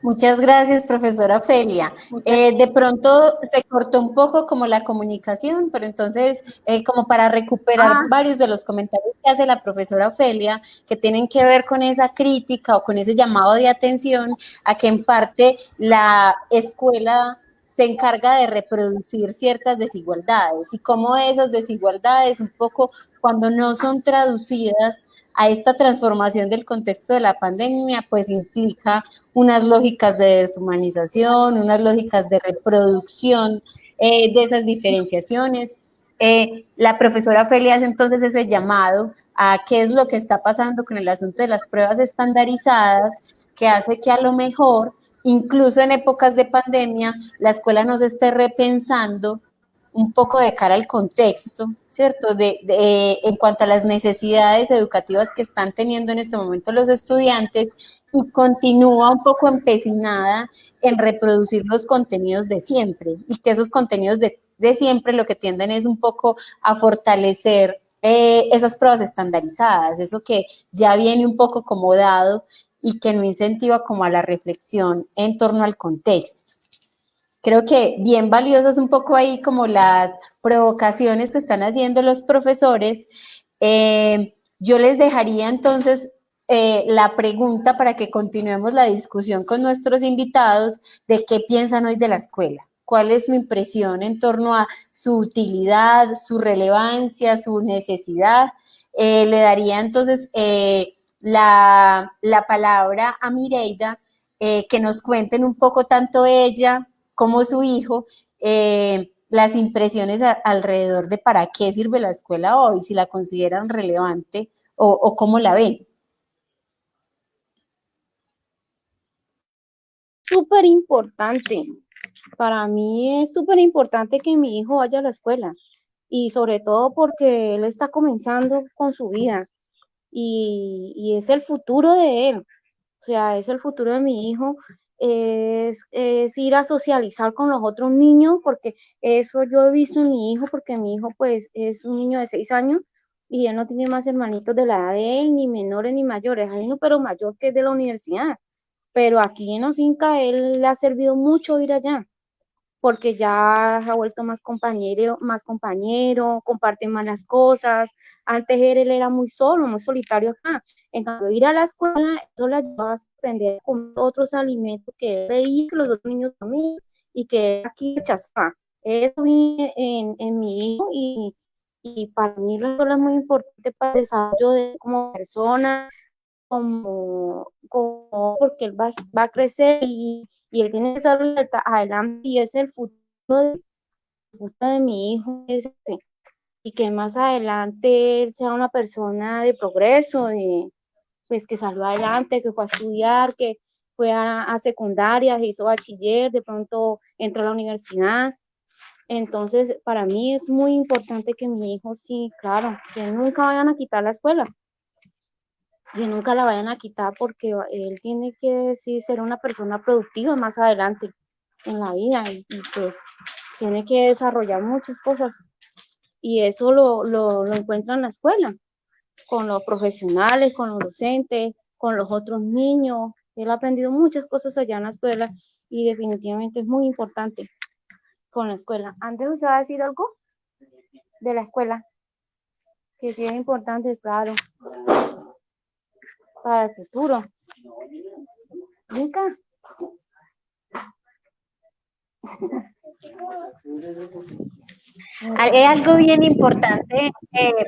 Speaker 6: Muchas gracias, profesora Ofelia. De pronto se cortó un poco como la comunicación, pero entonces, como para recuperar varios de los comentarios que hace la profesora Ofelia, que tienen que ver con esa crítica o con ese llamado de atención a que en parte la escuela se encarga de reproducir ciertas desigualdades y cómo esas desigualdades un poco cuando no son traducidas a esta transformación del contexto de la pandemia, pues implica unas lógicas de deshumanización, unas lógicas de reproducción de esas diferenciaciones. La profesora Ofelia hace entonces ese llamado a qué es lo que está pasando con el asunto de las pruebas estandarizadas, que hace que a lo mejor, incluso en épocas de pandemia, la escuela nos esté repensando un poco de cara al contexto, ¿cierto? En cuanto a las necesidades educativas que están teniendo en este momento los estudiantes, y continúa un poco empecinada en reproducir los contenidos de siempre, y que esos contenidos de siempre lo que tienden es un poco a fortalecer esas pruebas estandarizadas, eso que ya viene un poco como dado y que no incentiva como a la reflexión en torno al contexto. Creo que bien valiosas un poco ahí como las provocaciones que están haciendo los profesores. Yo les dejaría entonces la pregunta para que continuemos la discusión con nuestros invitados de qué piensan hoy de la escuela. ¿Cuál es su impresión en torno a su utilidad, su relevancia, su necesidad? Le daría entonces la palabra a Mireida, que nos cuenten un poco tanto ella como su hijo, las impresiones alrededor de para qué sirve la escuela hoy, si la consideran relevante o cómo la ven.
Speaker 2: Súper importante. Para mí es súper importante que mi hijo vaya a la escuela y sobre todo porque él está comenzando con su vida y es el futuro de él. O sea, es el futuro de mi hijo, es ir a socializar con los otros niños, porque eso yo he visto en mi hijo, porque mi hijo pues es un niño de 6 años y él no tiene más hermanitos de la edad de él, ni menores ni mayores, hay uno pero mayor que es de la universidad, pero aquí en la finca él le ha servido mucho ir allá porque ya se ha vuelto más compañero, comparte más las cosas. Antes él era muy solo, muy solitario acá. En cambio, ir a la escuela, eso le ayudaba a aprender a comer otros alimentos que él veía que los otros niños comían y que él aquí rechazaba. Eso vi en mi hijo y para mí la escuela es muy importante para el desarrollo de él como persona, como porque él va a crecer y él tiene que salir adelante y es el futuro de mi hijo, es ese, y que más adelante él sea una persona de progreso, pues que salió adelante, que fue a estudiar, que fue a secundaria, que hizo bachiller, de pronto entró a la universidad. Entonces, para mí es muy importante que mi hijo, sí, claro, que nunca vayan a quitar la escuela, que nunca la vayan a quitar porque él tiene que sí, ser una persona productiva más adelante en la vida y pues tiene que desarrollar muchas cosas y eso lo encuentra en la escuela, con los profesionales, con los docentes, con los otros niños. Él ha aprendido muchas cosas allá en la escuela y definitivamente es muy importante con la escuela. Andrés, ¿usted va a decir algo de la escuela? Que sí es importante, claro, para el futuro. Nunca.
Speaker 6: Hay algo bien importante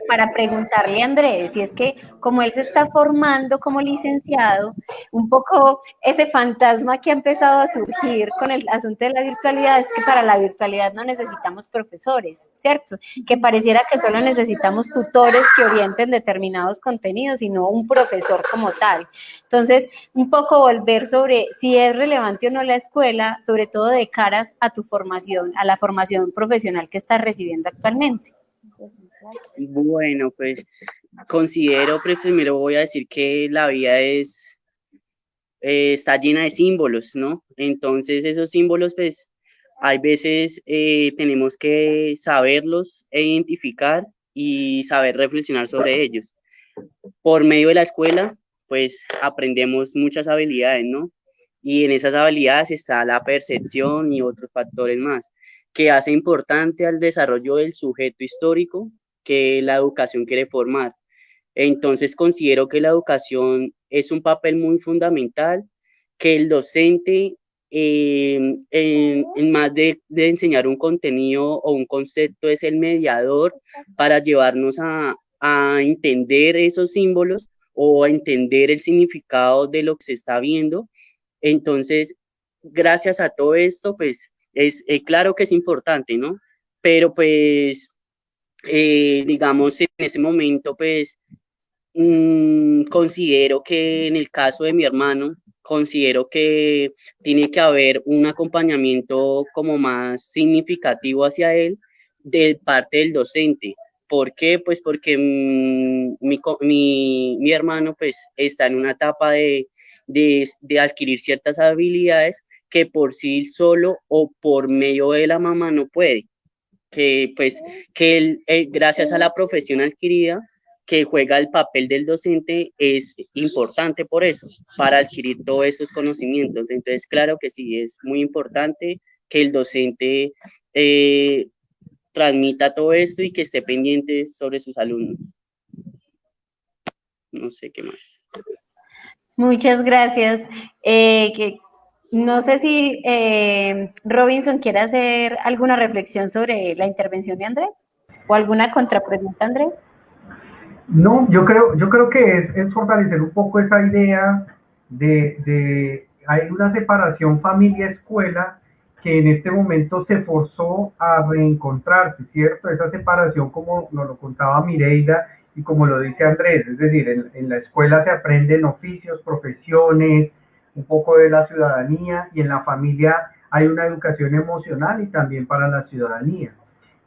Speaker 6: para preguntarle a Andrés, y es que como él se está formando como licenciado, un poco ese fantasma que ha empezado a surgir con el asunto de la virtualidad es que para la virtualidad no necesitamos profesores, ¿cierto? Que pareciera que solo necesitamos tutores que orienten determinados contenidos y no un profesor como tal. Entonces, un poco volver sobre si es relevante o no la escuela, sobre todo de caras a tu formación, a la formación profesional que estás recibiendo actualmente.
Speaker 3: Bueno, pues considero, primero voy a decir que la vida está llena de símbolos, ¿no? Entonces esos símbolos, pues, hay veces tenemos que saberlos e identificar y saber reflexionar sobre ellos. Por medio de la escuela, pues, aprendemos muchas habilidades, ¿no? Y en esas habilidades está la percepción y otros factores más, que hace importante al desarrollo del sujeto histórico que la educación quiere formar. Entonces considero que la educación es un papel muy fundamental, que el docente, en más de enseñar un contenido o un concepto, es el mediador para llevarnos a entender esos símbolos o a entender el significado de lo que se está viendo. Entonces, gracias a todo esto, pues es claro que es importante, ¿no? Pero pues digamos, en ese momento, pues, considero que en el caso de mi hermano, considero que tiene que haber un acompañamiento como más significativo hacia él de parte del docente. ¿Por qué? Pues porque mi hermano pues está en una etapa de adquirir ciertas habilidades que por sí solo o por medio de la mamá no puede. Que pues que él, gracias a la profesión adquirida, que juega el papel del docente, es importante por eso, para adquirir todos esos conocimientos. Entonces, claro que sí, es muy importante que el docente transmita todo esto y que esté pendiente sobre sus alumnos. No sé qué más.
Speaker 6: Muchas gracias. No sé si Robinson quiere hacer alguna reflexión sobre la intervención de Andrés o alguna contrapregunta, Andrés.
Speaker 1: No, yo creo que es fortalecer un poco esa idea de hay una separación familia-escuela que en este momento se forzó a reencontrarse, ¿cierto? Esa separación, como nos lo contaba Mireida y como lo dice Andrés, es decir, en la escuela se aprenden oficios, profesiones, un poco de la ciudadanía, y en la familia hay una educación emocional y también para la ciudadanía.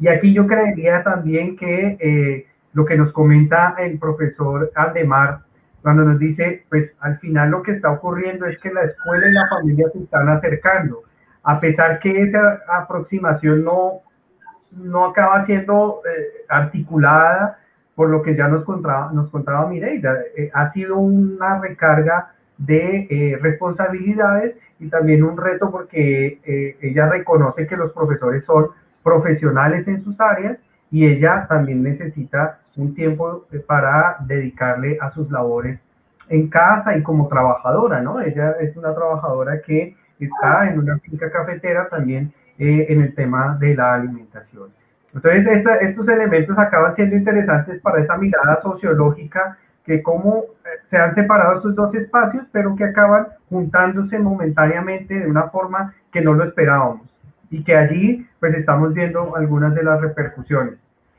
Speaker 1: Y aquí yo creería también que lo que nos comenta el profesor Aldemar, cuando nos dice, pues al final lo que está ocurriendo es que la escuela y la familia se están acercando, a pesar que esa aproximación no acaba siendo articulada por lo que ya nos contaba Mireida. Ha sido una recarga de responsabilidades y también un reto porque ella reconoce que los profesores son profesionales en sus áreas y ella también necesita un tiempo para dedicarle a sus labores en casa y como trabajadora, ¿no? Ella es una trabajadora que está en una finca cafetera también en el tema de la alimentación. Entonces, estos elementos acaban siendo interesantes para esa mirada sociológica que cómo se han separado estos dos espacios, pero que acaban juntándose momentáneamente de una forma que no lo esperábamos y que allí pues estamos viendo algunas de las repercusiones.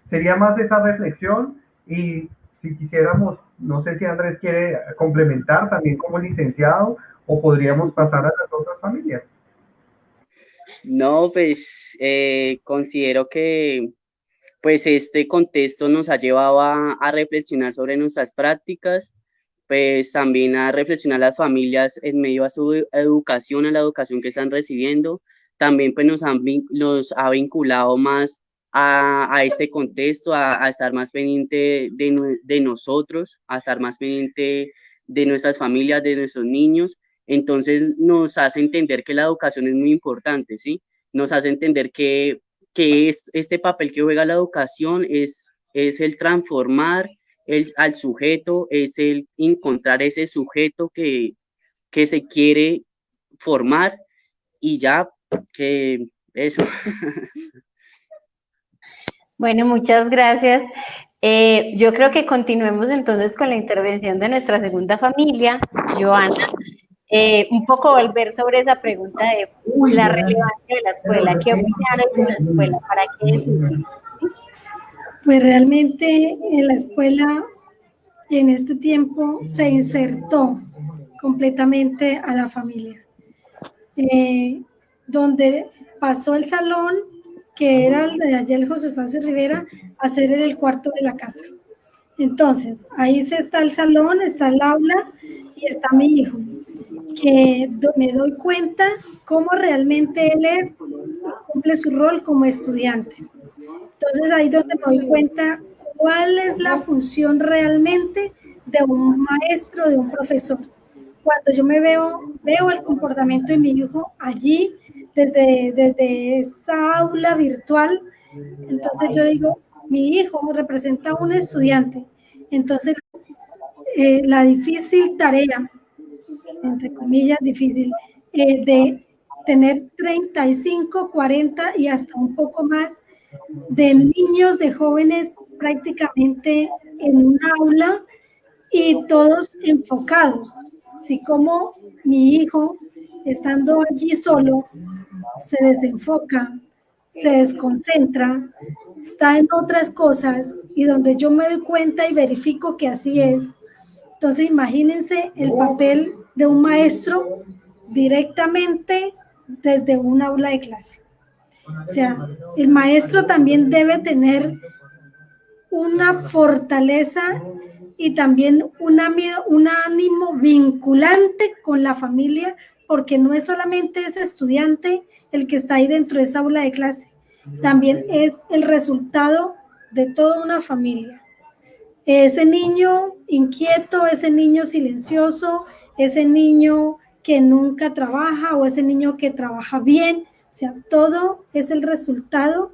Speaker 1: Sería más de esa reflexión y si quisiéramos, no sé si Andrés quiere complementar también como licenciado o podríamos pasar a las otras familias.
Speaker 3: No, pues considero que pues este contexto nos ha llevado a reflexionar sobre nuestras prácticas, pues también a reflexionar las familias en medio a su educación, a la educación que están recibiendo. También pues nos ha vinculado más a este contexto, a estar más pendiente de nosotros, a estar más pendiente de nuestras familias, de nuestros niños. Entonces nos hace entender que la educación es muy importante, ¿sí? Nos hace entender que es este papel que juega la educación es el transformar al sujeto, es el encontrar ese sujeto que se quiere formar y ya, que eso.
Speaker 6: Bueno, muchas gracias. Yo creo que continuemos entonces con la intervención de nuestra segunda familia, Joana. Un poco volver sobre esa pregunta de la relevancia de la escuela. ¿Qué opina de la escuela? ¿Para qué es útil?
Speaker 4: Pues realmente en la escuela en este tiempo se insertó completamente a la familia, donde pasó el salón, que era el de allá el José Eustacio Rivera, a ser el cuarto de la casa. Entonces, ahí está el salón, está el aula y está mi hijo, que me doy cuenta cómo realmente él cumple su rol como estudiante. Entonces, ahí donde me doy cuenta cuál es la función realmente de un maestro, de un profesor. Cuando yo veo el comportamiento de mi hijo allí, desde esa aula virtual, entonces yo digo, mi hijo representa a un estudiante. Entonces, la difícil tarea, entre comillas, difícil, de tener 35, 40 y hasta un poco más de niños, de jóvenes prácticamente en un aula y todos enfocados. Así como mi hijo, estando allí solo, se desenfoca, se desconcentra, está en otras cosas y donde yo me doy cuenta y verifico que así es. Entonces imagínense el papel de un maestro directamente desde un aula de clase. O sea, el maestro también debe tener una fortaleza y también un ánimo vinculante con la familia, porque no es solamente ese estudiante el que está ahí dentro de esa aula de clase, también es el resultado de toda una familia. Ese niño inquieto, ese niño silencioso, ese niño que nunca trabaja o ese niño que trabaja bien, o sea, todo es el resultado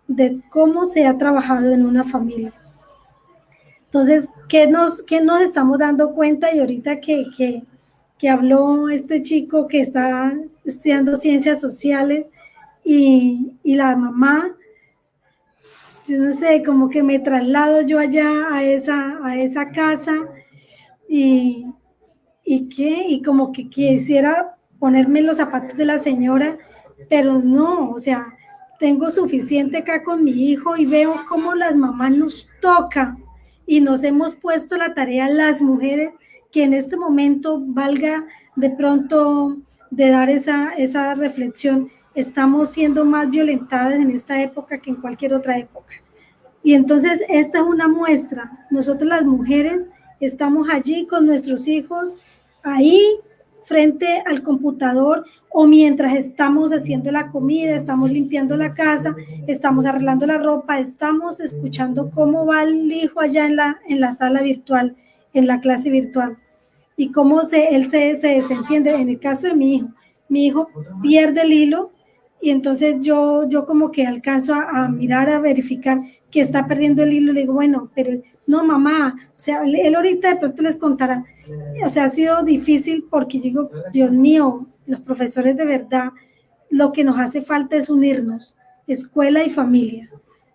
Speaker 4: de cómo se ha trabajado en una familia. Entonces, ¿qué nos estamos dando cuenta? Y ahorita que habló este chico que está estudiando ciencias sociales y la mamá, yo no sé, como que me traslado yo allá a esa casa y como que quisiera ponerme los zapatos de la señora, pero no, o sea, tengo suficiente acá con mi hijo y veo cómo las mamás nos toca y nos hemos puesto la tarea las mujeres que en este momento valga de pronto de dar esa reflexión. Estamos siendo más violentadas en esta época que en cualquier otra época. Y entonces esta es una muestra. Nosotros las mujeres estamos allí con nuestros hijos, ahí frente al computador o mientras estamos haciendo la comida, estamos limpiando la casa, estamos arreglando la ropa, estamos escuchando cómo va el hijo allá en la sala virtual, en la clase virtual y cómo él se desentiende. En el caso de mi hijo pierde el hilo y entonces yo como que alcanzo a mirar, a verificar que está perdiendo el hilo. Le digo, bueno, pero no, mamá, o sea, él ahorita de pronto les contará. O sea, ha sido difícil porque digo, Dios mío, los profesores de verdad, lo que nos hace falta es unirnos, escuela y familia,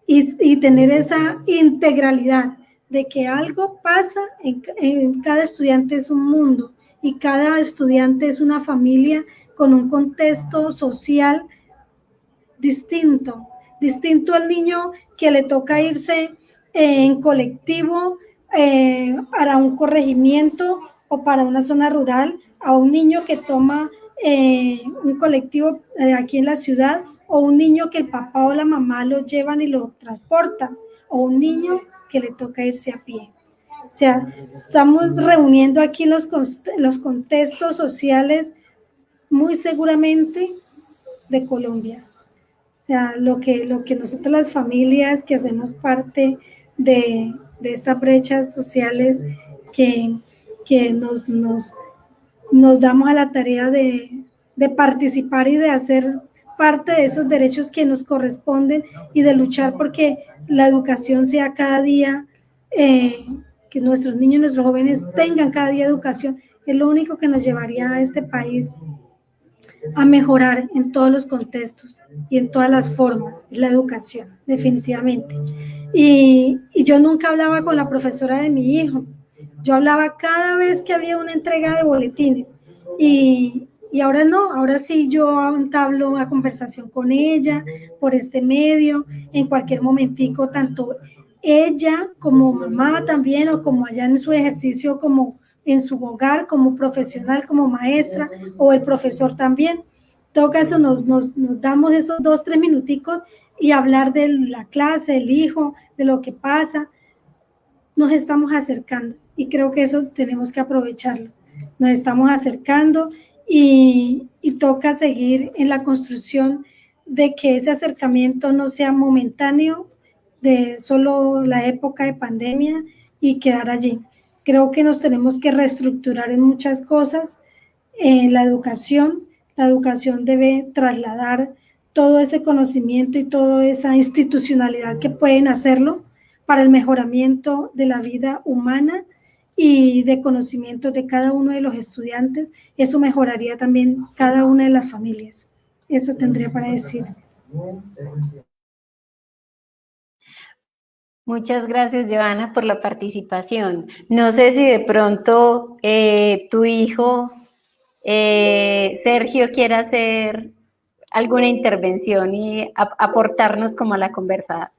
Speaker 4: y tener esa integralidad de que algo pasa, en cada estudiante es un mundo y cada estudiante es una familia con un contexto social distinto al niño que le toca irse en colectivo para un corregimiento o para una zona rural, a un niño que toma un colectivo aquí en la ciudad, o un niño que el papá o la mamá lo llevan y lo transportan, o un niño que le toca irse a pie. O sea, estamos reuniendo aquí los contextos sociales muy seguramente de Colombia. O sea, lo que nosotros las familias que hacemos parte de estas brechas sociales que nos damos a la tarea de participar y de hacer parte de esos derechos que nos corresponden y de luchar porque la educación sea cada día, que nuestros niños y nuestros jóvenes tengan cada día educación, es lo único que nos llevaría a este país a mejorar en todos los contextos y en todas las formas, la educación, definitivamente. Y yo nunca hablaba con la profesora de mi hijo, yo hablaba cada vez que había una entrega de boletines y ahora no, ahora sí yo entablo una conversación con ella por este medio, en cualquier momentico, tanto ella como mamá también o como allá en su ejercicio como en su hogar, como profesional, como maestra o el profesor también. En todo caso nos damos esos 2-3 minuticos y hablar de la clase, del hijo, de lo que pasa. Nos estamos acercando y creo que eso tenemos que aprovecharlo. Nos estamos acercando y toca seguir en la construcción de que ese acercamiento no sea momentáneo de solo la época de pandemia y quedar allí. Creo que nos tenemos que reestructurar en muchas cosas. La educación debe trasladar todo ese conocimiento y toda esa institucionalidad que pueden hacerlo para el mejoramiento de la vida humana y de conocimiento de cada uno de los estudiantes. Eso mejoraría también cada una de las familias. Eso tendría para decir.
Speaker 6: Muchas gracias, Joana, por la participación. No sé si de pronto tu hijo, Sergio, quiera hacer alguna intervención y aportarnos como a la conversa.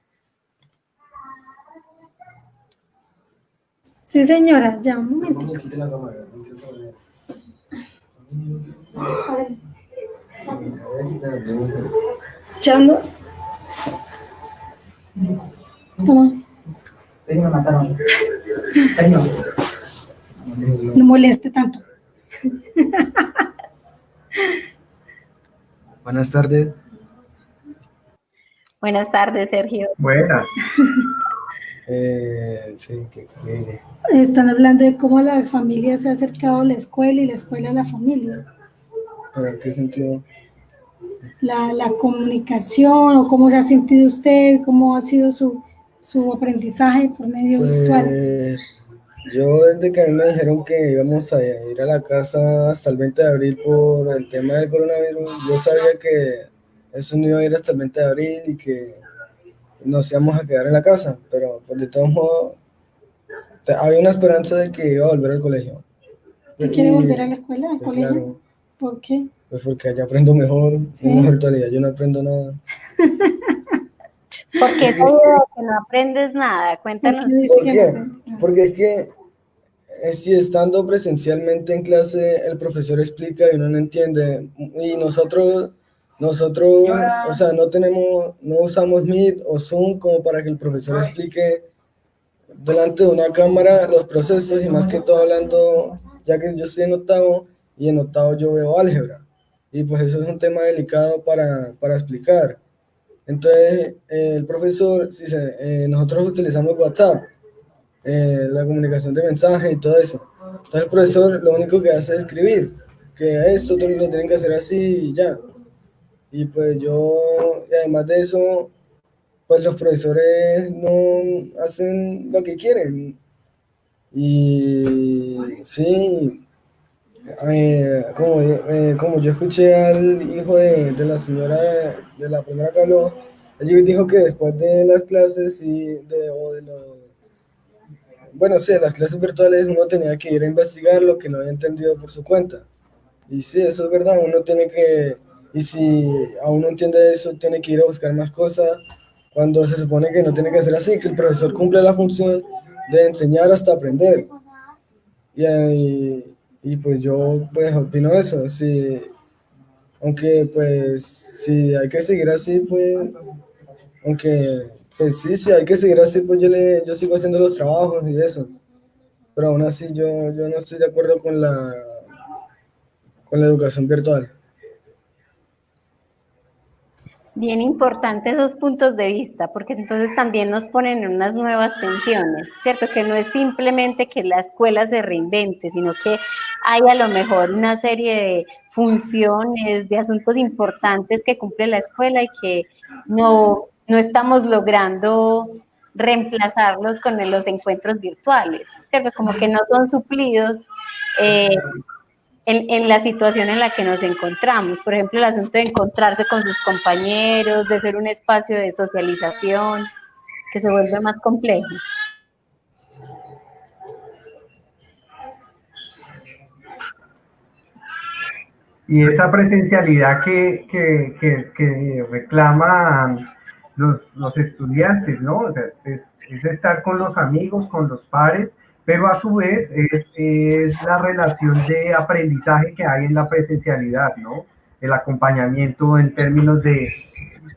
Speaker 4: Sí, señora, ya un momento. Ya no. Toma.
Speaker 8: Me mataron. Señor.
Speaker 4: No moleste tanto.
Speaker 8: Buenas tardes.
Speaker 6: Buenas tardes, Sergio.
Speaker 1: Buenas.
Speaker 8: Sí,
Speaker 4: Están hablando de cómo la familia se ha acercado a la escuela y la escuela a la familia.
Speaker 8: ¿pero en qué sentido?
Speaker 4: La comunicación o cómo se ha sentido usted, cómo ha sido su aprendizaje por medio virtual.
Speaker 8: Pues yo desde que a mí me dijeron que íbamos a ir a la casa hasta el 20 de abril por el tema del coronavirus, yo sabía que eso no iba a ir hasta el 20 de abril y que nos íbamos a quedar en la casa, pero pues de todos modos había una esperanza de que iba a volver al colegio.
Speaker 4: ¿Usted quiere volver a la escuela, al
Speaker 8: pues,
Speaker 4: colegio?
Speaker 8: Claro,
Speaker 4: ¿Por qué?
Speaker 8: pues porque allá aprendo mejor,
Speaker 4: ¿Sí?
Speaker 8: en la virtualidad yo no aprendo nada.
Speaker 6: Porque eso de que no aprendes nada, cuéntanos.
Speaker 4: ¿Por qué dice
Speaker 8: ¿Por
Speaker 4: que
Speaker 8: qué?
Speaker 4: no aprende?
Speaker 8: Porque es que si estando presencialmente en clase el profesor explica y uno no entiende y nosotros, o sea, no usamos Meet o Zoom como para que el profesor explique delante de una cámara los procesos y más que todo hablando, ya que yo estoy en octavo y en octavo yo veo álgebra y pues eso es un tema delicado para explicar. Entonces el profesor, nosotros utilizamos WhatsApp, la comunicación de mensajes y todo eso. Entonces el profesor lo único que hace es escribir, que esto todos lo tienen que hacer así y ya. Y pues y además de eso, pues los profesores no hacen lo que quieren. Y sí, como yo escuché al hijo de la señora de la primera que habló, ella dijo que después de las clases bueno, sí, las clases virtuales uno tenía que ir a investigar lo que no había entendido por su cuenta. Y sí, eso es verdad, y si aún no entiende eso, tiene que ir a buscar más cosas, cuando se supone que no tiene que ser así, que el profesor cumple la función de enseñar hasta aprender. Y pues yo pues opino eso, sí, aunque pues si hay que seguir así, pues, aunque pues sí, hay que seguir así, pues yo sigo haciendo los trabajos y eso, pero aún así yo no estoy de acuerdo con la educación virtual.
Speaker 6: Bien importante esos puntos de vista, porque entonces también nos ponen en unas nuevas tensiones, ¿cierto? Que no es simplemente que la escuela se reinvente, sino que hay a lo mejor una serie de funciones, de asuntos importantes que cumple la escuela y que no estamos logrando reemplazarlos con los encuentros virtuales, ¿cierto? Como que no son suplidos en la situación en la que nos encontramos. Por ejemplo, el asunto de encontrarse con sus compañeros, de ser un espacio de socialización, que se vuelve más complejo.
Speaker 1: Y esa presencialidad que reclaman los estudiantes, ¿no? O sea, es estar con los amigos, con los pares, pero a su vez es la relación de aprendizaje que hay en la presencialidad, ¿no? El acompañamiento en términos de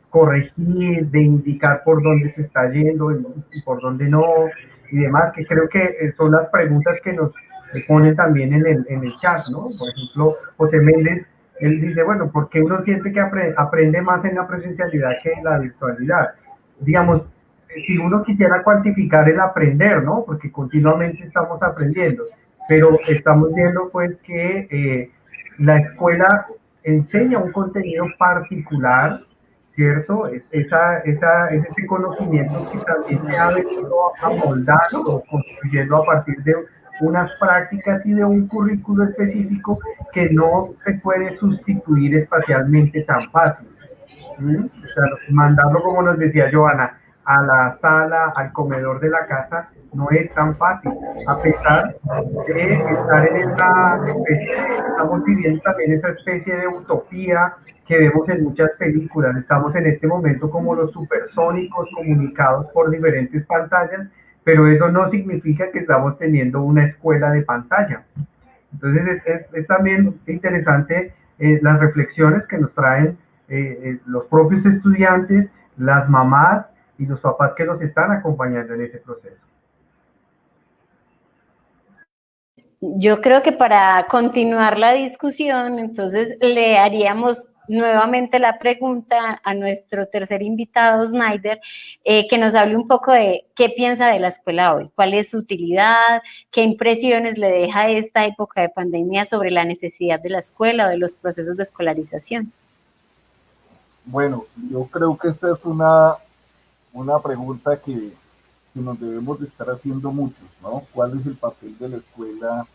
Speaker 1: corregir, de indicar por dónde se está yendo y por dónde no, y demás, que creo que son las preguntas que nos ponen también en el chat, ¿no? Por ejemplo, José Méndez, él dice, bueno, ¿por qué uno siente que aprende más en la presencialidad que en la virtualidad? Digamos, si uno quisiera cuantificar el aprender, ¿no? Porque continuamente estamos aprendiendo, pero estamos viendo pues que la escuela enseña un contenido particular, ¿cierto? Es ese conocimiento que también se ha venido amoldando o construyendo a partir de unas prácticas y de un currículo específico que no se puede sustituir espacialmente tan fácil. O sea, mandarlo, como nos decía Joana, a la sala, al comedor de la casa, no es tan fácil, a pesar de estar en esta especie, estamos viviendo también esa especie de utopía que vemos en muchas películas. Estamos en este momento como los supersónicos comunicados por diferentes pantallas, pero eso no significa que estamos teniendo una escuela de pantalla. Entonces es también interesante las reflexiones que nos traen los propios estudiantes, las mamás y los papás que nos están acompañando en ese proceso.
Speaker 6: Yo creo que para continuar la discusión, entonces le haríamos nuevamente la pregunta a nuestro tercer invitado, Snyder, que nos hable un poco de qué piensa de la escuela hoy, cuál es su utilidad, qué impresiones le deja esta época de pandemia sobre la necesidad de la escuela o de los procesos de escolarización.
Speaker 5: Bueno, yo creo que esta es una pregunta que nos debemos de estar haciendo muchos, ¿no? ¿Cuál es el papel de la escuela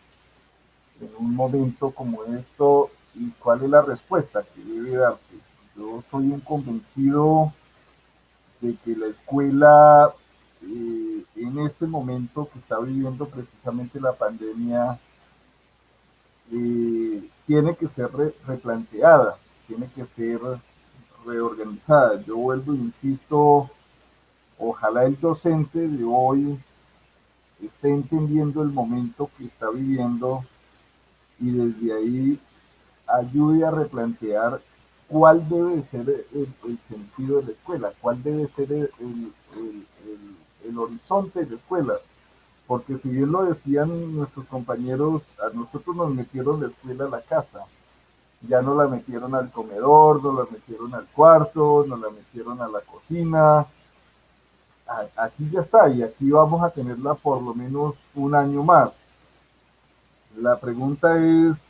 Speaker 5: en un momento como esto y cuál es la respuesta que debe darse? Yo soy un convencido de que la escuela en este momento que está viviendo precisamente la pandemia tiene que ser replanteada, tiene que ser reorganizada. Yo vuelvo e insisto, ojalá el docente de hoy esté entendiendo el momento que está viviendo y desde ahí ayude a replantear cuál debe ser el sentido de la escuela, cuál debe ser el horizonte de la escuela. Porque si bien lo decían nuestros compañeros, a nosotros nos metieron la escuela a la casa, ya no la metieron al comedor, no la metieron al cuarto, no la metieron a la cocina. Aquí ya está, y aquí vamos a tenerla por lo menos un año más. La pregunta es,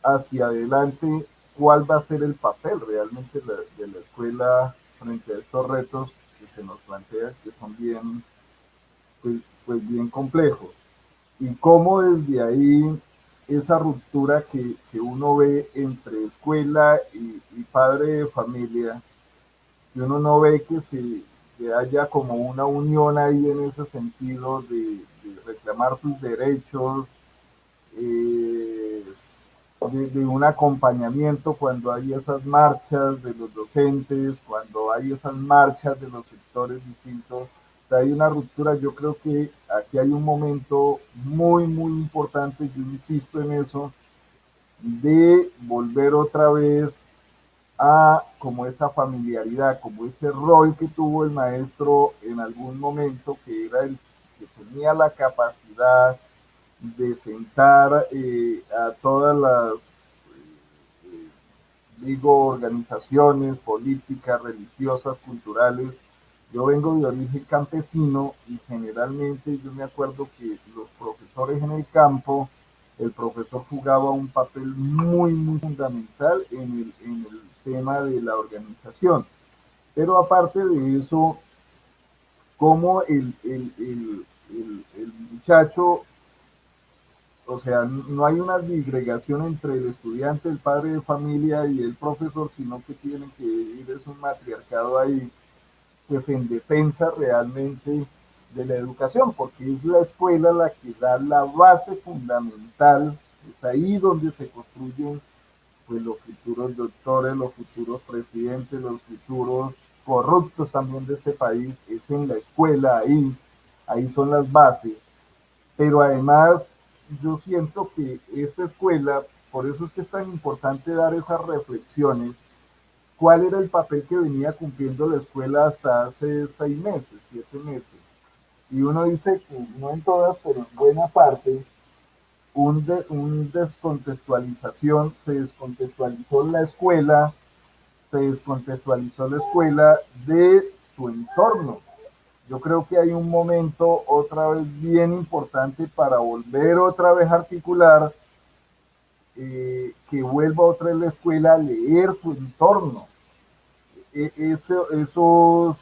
Speaker 5: hacia adelante, ¿cuál va a ser el papel realmente de la escuela frente a estos retos que se nos plantean, que son bien, pues bien complejos? Y cómo desde ahí esa ruptura que uno ve entre escuela y padre de familia, que uno no ve que haya como una unión ahí en ese sentido de reclamar sus derechos, de un acompañamiento cuando hay esas marchas de los docentes, cuando hay esas marchas de los sectores distintos. O sea, hay una ruptura. Yo creo que aquí hay un momento muy, muy importante, yo insisto en eso, de volver otra vez a como esa familiaridad, como ese rol que tuvo el maestro en algún momento, que era el que tenía la capacidad de sentar a todas las, digo, organizaciones políticas, religiosas, culturales. Yo vengo de origen campesino y generalmente yo me acuerdo que los profesores en el campo, el profesor jugaba un papel muy, muy fundamental en el tema de la organización. Pero aparte de eso, como el muchacho, o sea, no hay una disgregación entre el estudiante, el padre de familia y el profesor, sino que tienen que ir, es un matriarcado ahí, pues en defensa realmente de la educación, porque es la escuela la que da la base fundamental, es ahí donde se construyen pues los futuros doctores, los futuros presidentes, los futuros corruptos también de este país, es en la escuela, ahí son las bases. Pero además yo siento que esta escuela, por eso es que es tan importante dar esas reflexiones, cuál era el papel que venía cumpliendo la escuela hasta hace 6 meses, 7 meses. Y uno dice que no en todas, pero en buena parte, un descontextualización, se descontextualizó la escuela de su entorno. Yo creo que hay un momento otra vez bien importante para volver otra vez a articular, que vuelva otra vez la escuela a leer su entorno. Esos,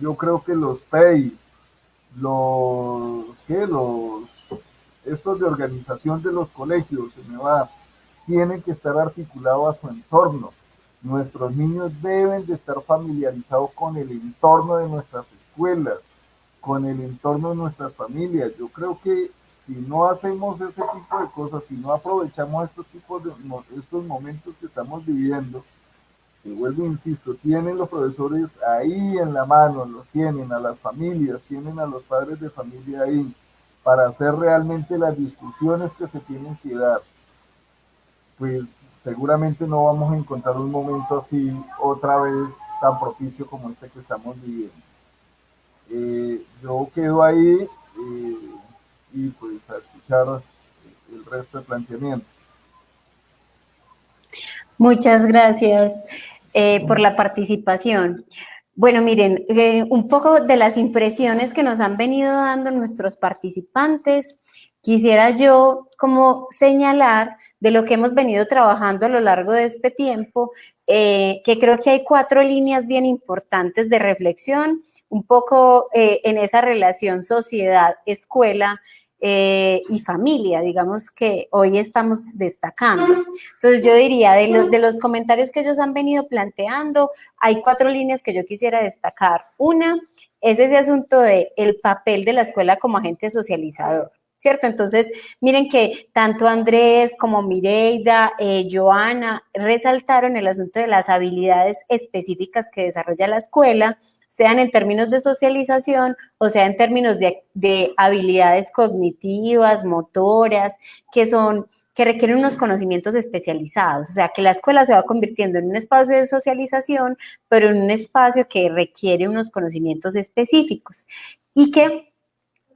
Speaker 5: yo creo que los PEI, estos de organización de los colegios, tienen que estar articulados a su entorno. Nuestros niños deben de estar familiarizados con el entorno de nuestras escuelas, con el entorno de nuestras familias. Yo creo que si no hacemos ese tipo de cosas, si no aprovechamos estos momentos que estamos viviendo, vuelvo e insisto, tienen los profesores ahí en la mano, los tienen a las familias, tienen a los padres de familia ahí, para hacer realmente las discusiones que se tienen que dar, pues seguramente no vamos a encontrar un momento así otra vez tan propicio como este que estamos viviendo. Yo quedo ahí y pues a escuchar el resto de planteamientos.
Speaker 6: Muchas gracias por la participación. Bueno, miren, un poco de las impresiones que nos han venido dando nuestros participantes, quisiera yo como señalar de lo que hemos venido trabajando a lo largo de este tiempo, que creo que hay 4 líneas bien importantes de reflexión, un poco en esa relación sociedad-escuela, y familia, digamos que hoy estamos destacando. Entonces yo diría, de los comentarios que ellos han venido planteando, hay 4 líneas que yo quisiera destacar. Una es ese asunto de el papel de la escuela como agente socializador, ¿cierto? Entonces, miren que tanto Andrés como Mireida, Joana, resaltaron el asunto de las habilidades específicas que desarrolla la escuela, sean en términos de socialización o sea en términos de habilidades cognitivas, motoras, que requieren unos conocimientos especializados. O sea, que la escuela se va convirtiendo en un espacio de socialización, pero en un espacio que requiere unos conocimientos específicos. Y que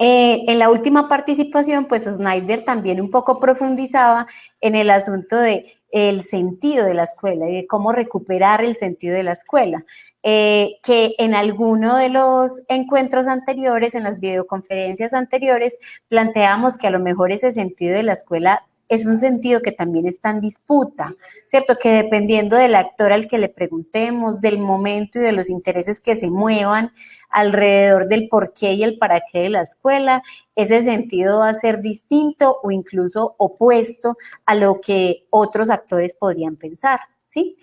Speaker 6: en la última participación, pues Snyder también un poco profundizaba en el asunto de el sentido de la escuela y de cómo recuperar el sentido de la escuela, que en alguno de los encuentros anteriores, en las videoconferencias anteriores, planteamos que a lo mejor ese sentido de la escuela es un sentido que también está en disputa, ¿cierto? Que dependiendo del actor al que le preguntemos, del momento y de los intereses que se muevan alrededor del por qué y el para qué de la escuela, ese sentido va a ser distinto o incluso opuesto a lo que otros actores podrían pensar, ¿sí?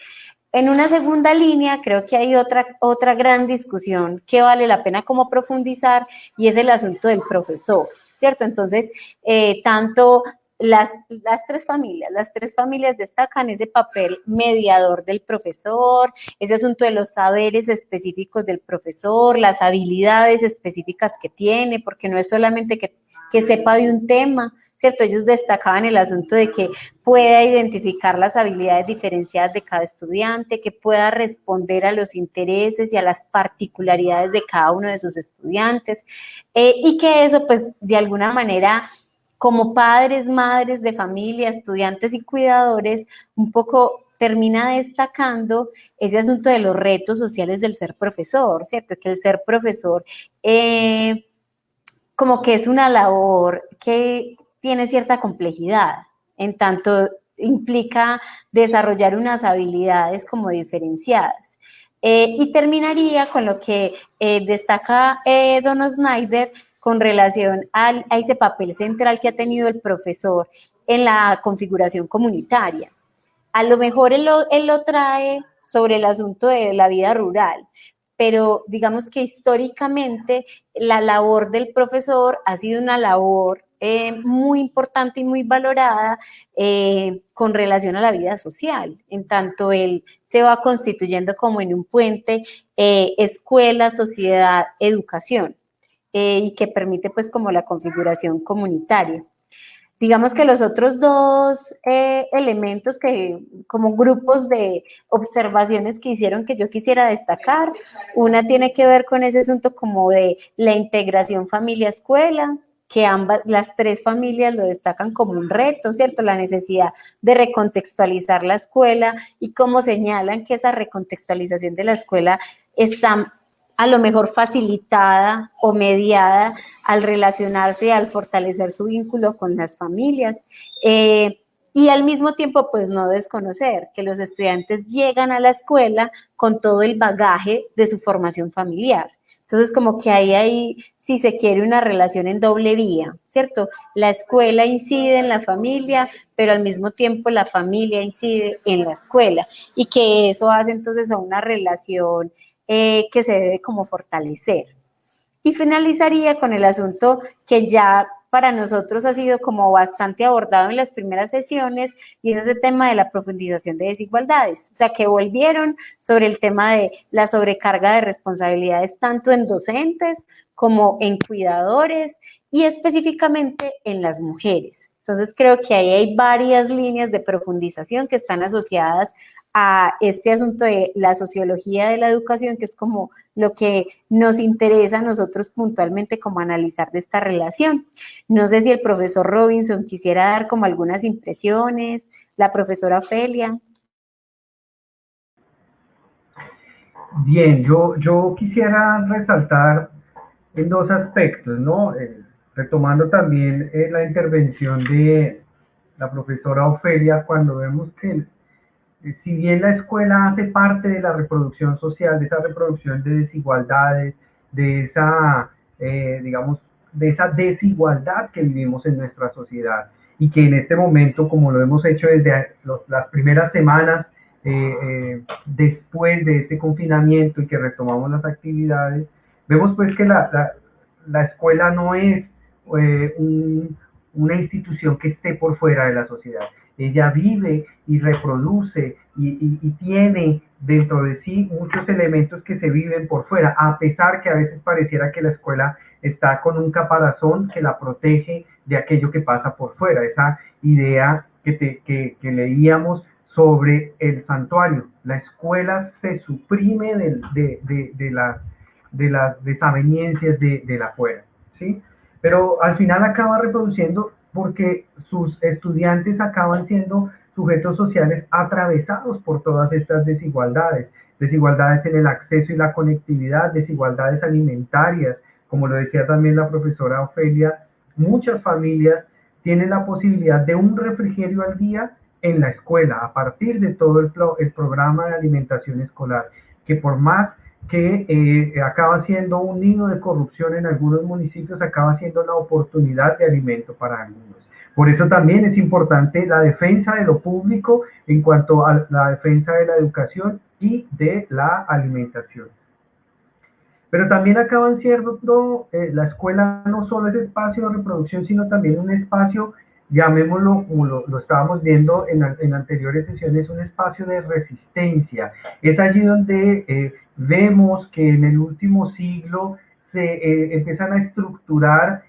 Speaker 6: En una segunda línea, creo que hay otra gran discusión que vale la pena como profundizar y es el asunto del profesor, ¿cierto? Entonces, tanto las tres familias destacan ese papel mediador del profesor, ese asunto de los saberes específicos del profesor, las habilidades específicas que tiene, porque no es solamente que sepa de un tema, ¿cierto? Ellos destacaban el asunto de que pueda identificar las habilidades diferenciadas de cada estudiante, que pueda responder a los intereses y a las particularidades de cada uno de sus estudiantes, y que eso, pues, de alguna manera, como padres, madres de familia, estudiantes y cuidadores, un poco termina destacando ese asunto de los retos sociales del ser profesor, ¿cierto? Que el ser profesor como que es una labor que tiene cierta complejidad, en tanto implica desarrollar unas habilidades como diferenciadas. Y terminaría con lo que destaca Don Snyder con relación a ese papel central que ha tenido el profesor en la configuración comunitaria. A lo mejor él lo trae sobre el asunto de la vida rural, pero digamos que históricamente la labor del profesor ha sido una labor muy importante y muy valorada con relación a la vida social, en tanto él se va constituyendo como en un puente escuela, sociedad, educación, y que permite pues como la configuración comunitaria. Digamos que los otros 2 elementos que como grupos de observaciones que hicieron que yo quisiera destacar, una tiene que ver con ese asunto como de la integración familia-escuela, que las 3 familias lo destacan como un reto, ¿cierto? La necesidad de recontextualizar la escuela y como señalan que esa recontextualización de la escuela está a lo mejor facilitada o mediada al relacionarse, al fortalecer su vínculo con las familias. Y al mismo tiempo, pues no desconocer que los estudiantes llegan a la escuela con todo el bagaje de su formación familiar. Entonces, como que ahí, si se quiere, una relación en doble vía, ¿cierto? La escuela incide en la familia, pero al mismo tiempo la familia incide en la escuela, y que eso hace entonces a una relación que se debe como fortalecer. Y finalizaría con el asunto que ya para nosotros ha sido como bastante abordado en las primeras sesiones, y es ese tema de la profundización de desigualdades, o sea, que volvieron sobre el tema de la sobrecarga de responsabilidades tanto en docentes como en cuidadores y específicamente en las mujeres. Entonces creo que ahí hay varias líneas de profundización que están asociadas a este asunto de la sociología de la educación, que es como lo que nos interesa a nosotros puntualmente como analizar de esta relación. No sé si el profesor Robinson quisiera dar como algunas impresiones, la profesora Ofelia.
Speaker 1: Bien, yo quisiera resaltar en dos aspectos, ¿no? Retomando también la intervención de la profesora Ofelia, cuando vemos que si bien la escuela hace parte de la reproducción social, de esa reproducción de desigualdades, de esa, digamos, de esa desigualdad que vivimos en nuestra sociedad, y que en este momento, como lo hemos hecho desde las primeras semanas después de este confinamiento y que retomamos las actividades, vemos pues que la escuela no es una institución que esté por fuera de la sociedad. Ella vive y reproduce y tiene dentro de sí muchos elementos que se viven por fuera, a pesar que a veces pareciera que la escuela está con un caparazón que la protege de aquello que pasa por fuera. Esa idea que leíamos sobre el santuario. La escuela se suprime de las desavenencias de la afuera, ¿sí? Pero al final acaba reproduciendo porque sus estudiantes acaban siendo sujetos sociales atravesados por todas estas desigualdades. Desigualdades en el acceso y la conectividad, desigualdades alimentarias, como lo decía también la profesora Ofelia, muchas familias tienen la posibilidad de un refrigerio al día en la escuela, a partir de todo el programa de alimentación escolar, que por más que acaba siendo un nido de corrupción en algunos municipios, acaba siendo la oportunidad de alimento para algunos. Por eso también es importante la defensa de lo público en cuanto a la defensa de la educación y de la alimentación. Pero también acaban siendo la escuela no solo es espacio de reproducción, sino también un espacio, llamémoslo como lo estábamos viendo en anteriores sesiones, un espacio de resistencia. Es allí donde vemos que en el último siglo se empiezan a estructurar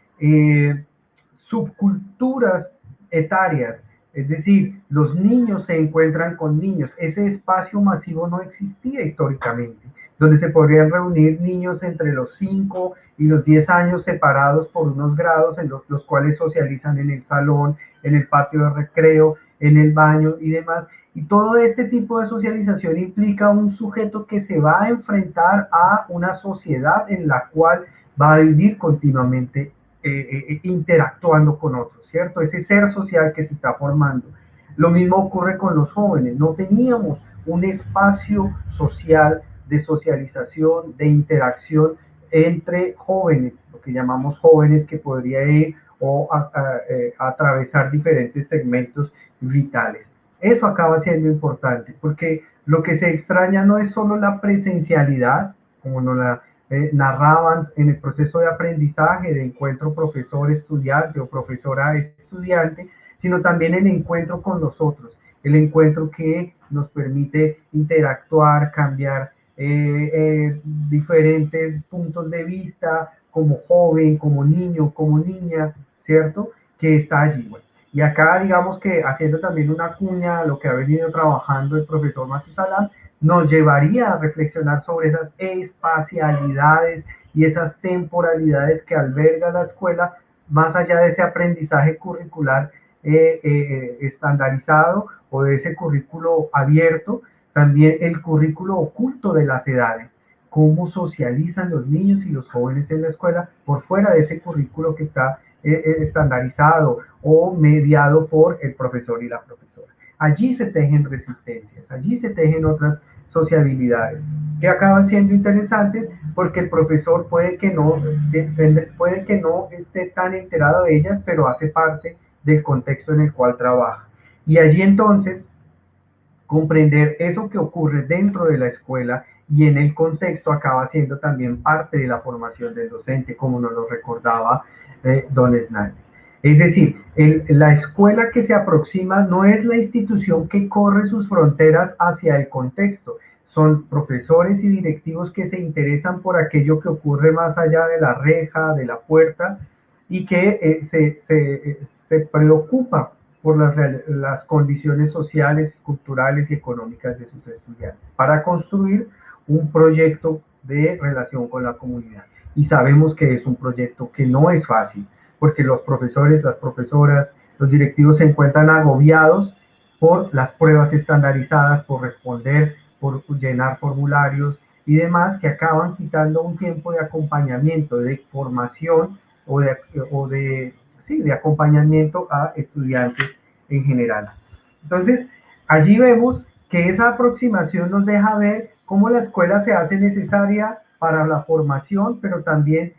Speaker 1: subculturas etarias, es decir, los niños se encuentran con niños. Ese espacio masivo no existía históricamente, donde se podrían reunir niños entre los 5 y los 10 años separados por unos grados en los cuales socializan en el salón, en el patio de recreo, en el baño y demás. Y todo este tipo de socialización implica un sujeto que se va a enfrentar a una sociedad en la cual va a vivir continuamente interactuando con otros, ¿cierto? Ese ser social que se está formando. Lo mismo ocurre con los jóvenes. No teníamos un espacio social de socialización, de interacción entre jóvenes, lo que llamamos jóvenes, que podría ir o atravesar diferentes segmentos vitales. Eso acaba siendo importante, porque lo que se extraña no es solo la presencialidad, como nos la narraban en el proceso de aprendizaje, de encuentro profesor-estudiante o profesora-estudiante, sino también el encuentro con los otros, el encuentro que nos permite interactuar, cambiar diferentes puntos de vista, como joven, como niño, como niña, ¿cierto? Que está allí. Bueno, y acá digamos que haciendo también una cuña a lo que ha venido trabajando el profesor Matusalán, nos llevaría a reflexionar sobre esas espacialidades y esas temporalidades que alberga la escuela, más allá de ese aprendizaje curricular estandarizado o de ese currículo abierto, también el currículo oculto de las edades, cómo socializan los niños y los jóvenes en la escuela por fuera de ese currículo que está estandarizado o mediado por el profesor y la profesora. Allí se tejen resistencias, allí se tejen otras sociabilidades que acaban siendo interesantes porque el profesor puede que no esté tan enterado de ellas, pero hace parte del contexto en el cual trabaja. Y allí entonces comprender eso que ocurre dentro de la escuela y en el contexto acaba siendo también parte de la formación del docente, como nos lo recordaba don Esnaldi. Es decir, la escuela que se aproxima no es la institución que corre sus fronteras hacia el contexto, son profesores y directivos que se interesan por aquello que ocurre más allá de la reja, de la puerta, y que se preocupa por las condiciones sociales, culturales y económicas de sus estudiantes, para construir un proyecto de relación con la comunidad. Y sabemos que es un proyecto que no es fácil, porque los profesores, las profesoras, los directivos se encuentran agobiados por las pruebas estandarizadas, por responder, por llenar formularios y demás, que acaban quitando un tiempo de acompañamiento, de formación o de acompañamiento a estudiantes en general. Entonces, allí vemos que esa aproximación nos deja ver cómo la escuela se hace necesaria para la formación, pero también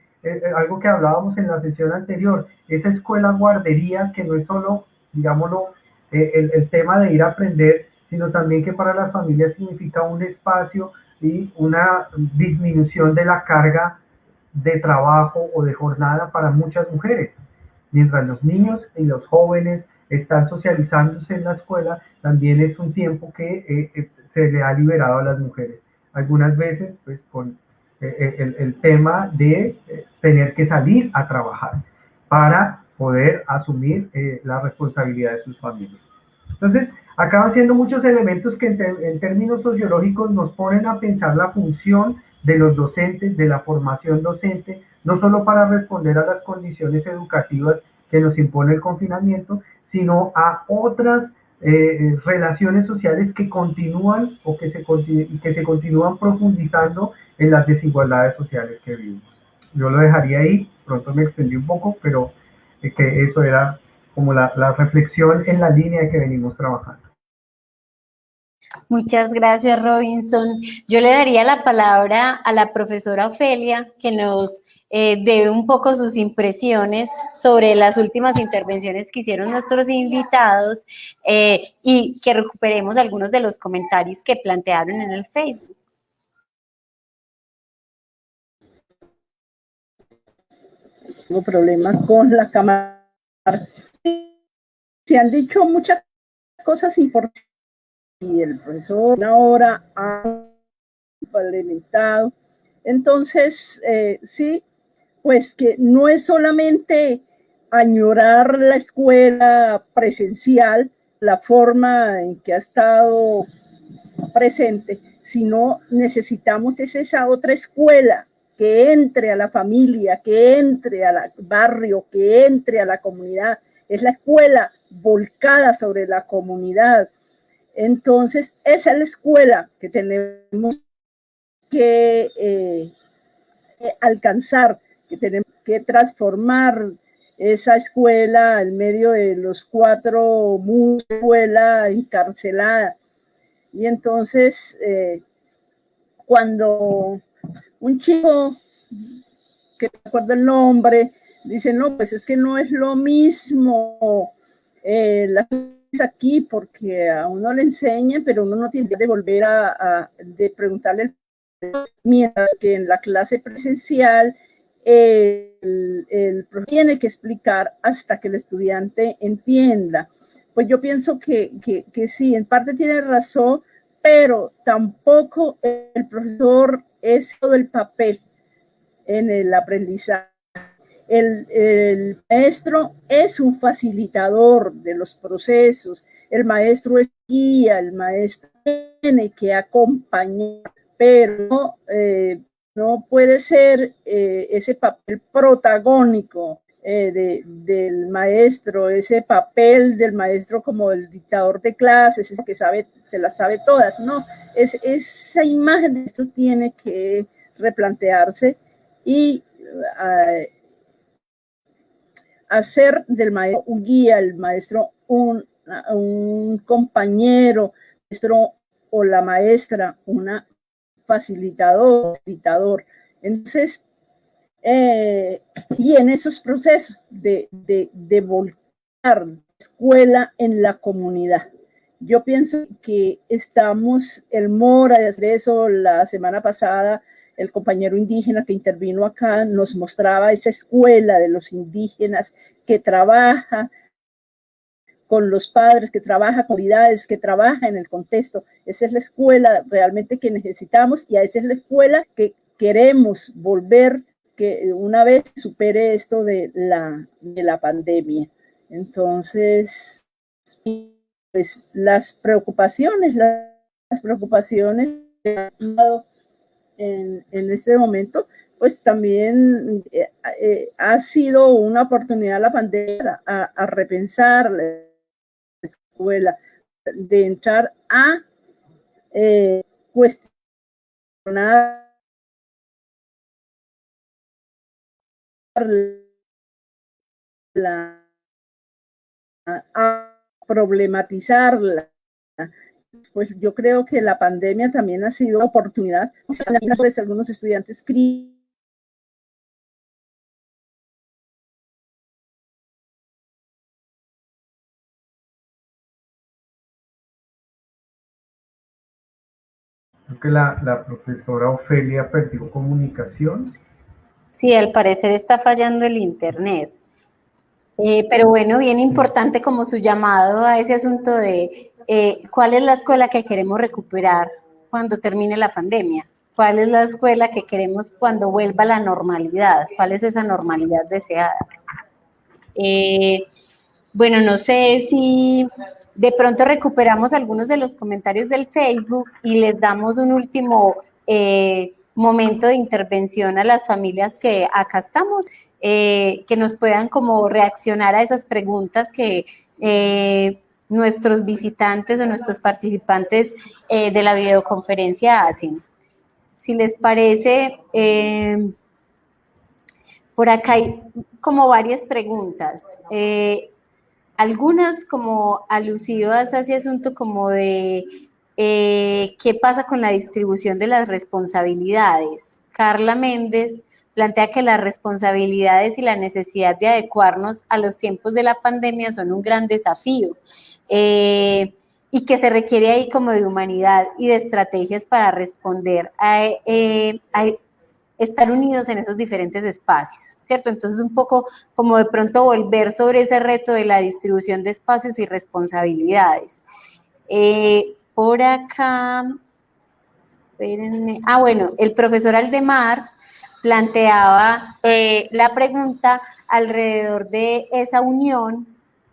Speaker 1: algo que hablábamos en la sesión anterior, esa escuela guardería que no es solo, digámoslo, el tema de ir a aprender, sino también que para las familias significa un espacio y una disminución de la carga de trabajo o de jornada para muchas mujeres. Mientras los niños y los jóvenes están socializándose en la escuela, también es un tiempo que se le ha liberado a las mujeres. Algunas veces, pues, con el tema de tener que salir a trabajar para poder asumir la responsabilidad de sus familias. Entonces, acaban siendo muchos elementos que en términos sociológicos nos ponen a pensar la función de los docentes, de la formación docente, no solo para responder a las condiciones educativas que nos impone el confinamiento, sino a otras relaciones sociales que continúan o que se continúan profundizando en las desigualdades sociales que vivimos. Yo lo dejaría ahí, pronto me extendí un poco, pero que eso era como la reflexión en la línea que venimos trabajando.
Speaker 6: Muchas gracias, Robinson. Yo le daría la palabra a la profesora Ofelia, que nos dé un poco sus impresiones sobre las últimas intervenciones que hicieron nuestros invitados y que recuperemos algunos de los comentarios que plantearon en el Facebook.
Speaker 7: Tengo problemas con la cámara. Se han dicho muchas cosas importantes y el profesor ahora ha implementado. Entonces, sí, pues que no es solamente añorar la escuela presencial, la forma en que ha estado presente, sino necesitamos esa otra escuela que entre a la familia, que entre al barrio, que entre a la comunidad. Es la escuela volcada sobre la comunidad. Entonces, esa es la escuela que tenemos que alcanzar, que tenemos que transformar esa escuela en medio de los 4 muros de escuela encarcelada. Y entonces, cuando un chico, que no recuerdo el nombre, dice, no, pues es que no es lo mismo la aquí, porque a uno le enseñan, pero uno no tiene que volver de preguntarle, mientras que en la clase presencial el profesor tiene que explicar hasta que el estudiante entienda. Pues yo pienso que sí, en parte tiene razón, pero tampoco el profesor es todo el papel en el aprendizaje. El maestro es un facilitador de los procesos, el maestro es guía, el maestro tiene que acompañar, pero no puede ser ese papel protagónico del maestro, ese papel del maestro como el dictador de clases, ese que se las sabe todas, no, esa imagen de esto tiene que replantearse y hacer del maestro un guía, el maestro un compañero, maestro o la maestra una facilitador. Entonces, y en esos procesos de volcar la escuela en la comunidad. Yo pienso que estamos, el Mora de hacer eso la semana pasada, el compañero indígena que intervino acá nos mostraba esa escuela de los indígenas que trabaja con los padres, que trabaja con comunidades, que trabaja en el contexto. Esa es la escuela realmente que necesitamos y a esa es la escuela que queremos volver, que una vez supere esto de la pandemia. Entonces, pues las preocupaciones que han dado en este momento, pues también ha sido una oportunidad la pandemia a repensar la escuela, de entrar a cuestionar, a problematizarla. Pues yo creo que la pandemia también ha sido una oportunidad. Pues algunos estudiantes
Speaker 1: Creo que la profesora Ofelia perdió comunicación.
Speaker 6: Sí, al parecer está fallando el internet. Pero bueno, bien importante como su llamado a ese asunto de cuál es la escuela que queremos recuperar cuando termine la pandemia, cuál es la escuela que queremos cuando vuelva la normalidad, cuál es esa normalidad deseada. Bueno, no sé si de pronto recuperamos algunos de los comentarios del Facebook y les damos un último momento de intervención a las familias que acá estamos, que nos puedan como reaccionar a esas preguntas que nuestros visitantes o nuestros participantes de la videoconferencia hacen. Si les parece, por acá hay como varias preguntas. Algunas como alusivas a ese asunto como de qué pasa con la distribución de las responsabilidades. Carla Méndez plantea que las responsabilidades y la necesidad de adecuarnos a los tiempos de la pandemia son un gran desafío y que se requiere ahí como de humanidad y de estrategias para responder a estar unidos en esos diferentes espacios, ¿cierto? Entonces un poco como de pronto volver sobre ese reto de la distribución de espacios y responsabilidades. Por acá, espérenme, bueno, el profesor Aldemar planteaba la pregunta alrededor de esa unión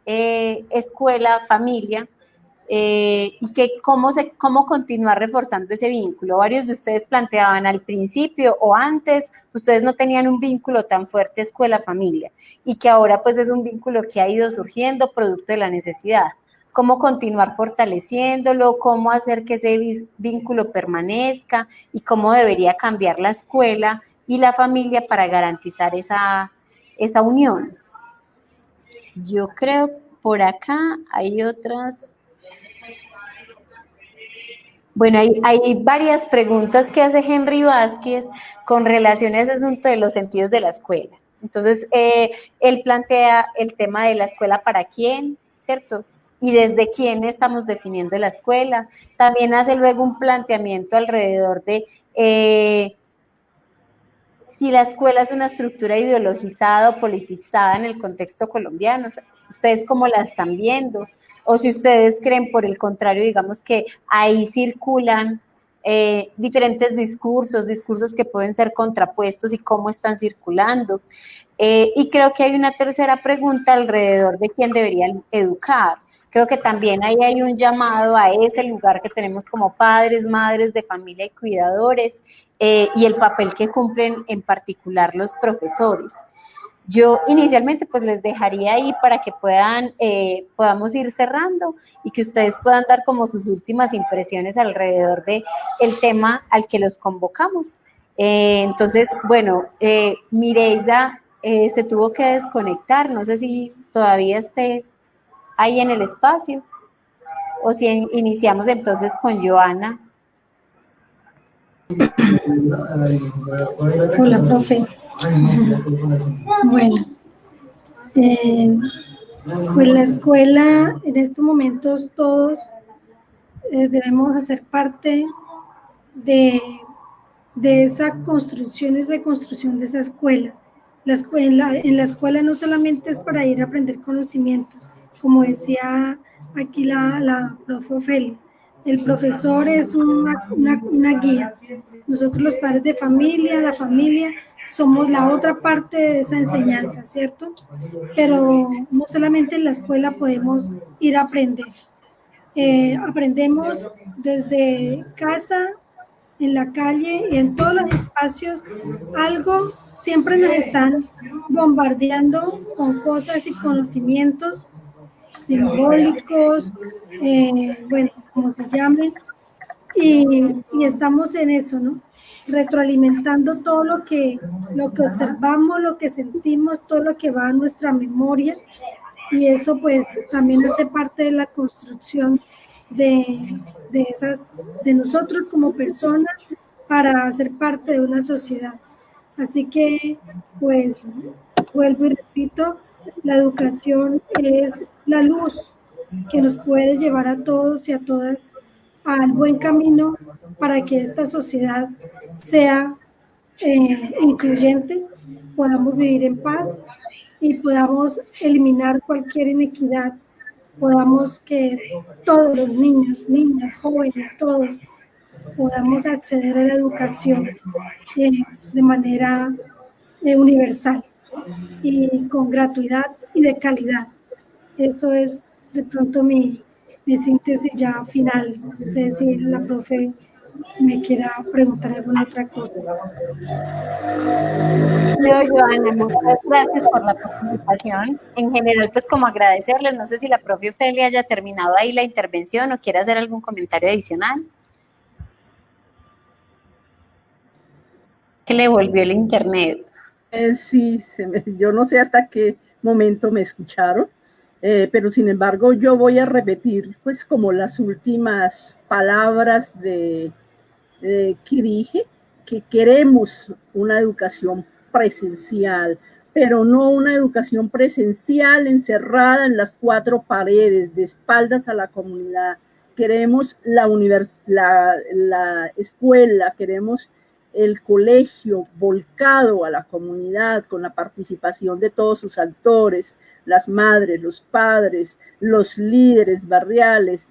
Speaker 6: escuela-familia, y que cómo continuar reforzando ese vínculo. Varios de ustedes planteaban al principio o antes, ustedes no tenían un vínculo tan fuerte escuela-familia y que ahora pues es un vínculo que ha ido surgiendo producto de la necesidad. Cómo continuar fortaleciéndolo, cómo hacer que ese vínculo permanezca y cómo debería cambiar la escuela y la familia para garantizar esa unión. Yo creo por acá hay otras. Bueno, hay varias preguntas que hace Henry Vázquez con relación a ese asunto de los sentidos de la escuela. Entonces, él plantea el tema de la escuela para quién, ¿cierto? Y desde quién estamos definiendo la escuela. También hace luego un planteamiento alrededor de si la escuela es una estructura ideologizada o politizada en el contexto colombiano. ¿Ustedes cómo la están viendo? O si ustedes creen, por el contrario, digamos que ahí circulan diferentes discursos que pueden ser contrapuestos y cómo están circulando. Y creo que hay una tercera pregunta alrededor de quién debería educar. Creo que también ahí hay un llamado a ese lugar que tenemos como padres, madres de familia y cuidadores, y el papel que cumplen en particular los profesores. Yo inicialmente pues les dejaría ahí para que podamos ir cerrando y que ustedes puedan dar como sus últimas impresiones alrededor de el tema al que los convocamos. Entonces, bueno, Mireida se tuvo que desconectar, no sé si todavía esté ahí en el espacio o si iniciamos entonces con Joana.
Speaker 4: Hola, profe. Bueno, pues la escuela, en estos momentos todos debemos hacer parte de de esa construcción y reconstrucción de esa escuela. En la escuela no solamente es para ir a aprender conocimientos, como decía aquí la profe Ofelia, el profesor es una guía. Nosotros los padres de familia, la familia, somos la otra parte de esa enseñanza, ¿cierto? Pero no solamente en la escuela podemos ir a aprender. Aprendemos desde casa, en la calle y en todos los espacios. Algo siempre nos están bombardeando con cosas y conocimientos simbólicos, bueno, como se llamen, y estamos en eso, ¿no? Retroalimentando todo lo que observamos, lo que sentimos, todo lo que va a nuestra memoria, y eso pues también hace parte de la construcción de nosotros como personas para ser parte de una sociedad. Así que pues vuelvo y repito, la educación es la luz que nos puede llevar a todos y a todas al buen camino para que esta sociedad sea incluyente, podamos vivir en paz y podamos eliminar cualquier inequidad, podamos que todos los niños, niñas, jóvenes, todos podamos acceder a la educación de manera universal y con gratuidad y de calidad. Eso es de pronto mi síntesis ya final. No sé si la profe me quiera preguntar alguna otra cosa.
Speaker 6: Joana, muchas gracias por la participación. En general, pues como agradecerles, no sé si la profe Ofelia haya terminado ahí la intervención o quiere hacer algún comentario adicional. Que le volvió el internet.
Speaker 7: Sí, yo no sé hasta qué momento me escucharon, pero sin embargo yo voy a repetir pues como las últimas palabras que dije, que queremos una educación presencial, pero no una educación presencial encerrada en las cuatro paredes, de espaldas a la comunidad. Queremos la escuela, queremos el colegio volcado a la comunidad con la participación de todos sus actores, las madres, los padres, los líderes barriales,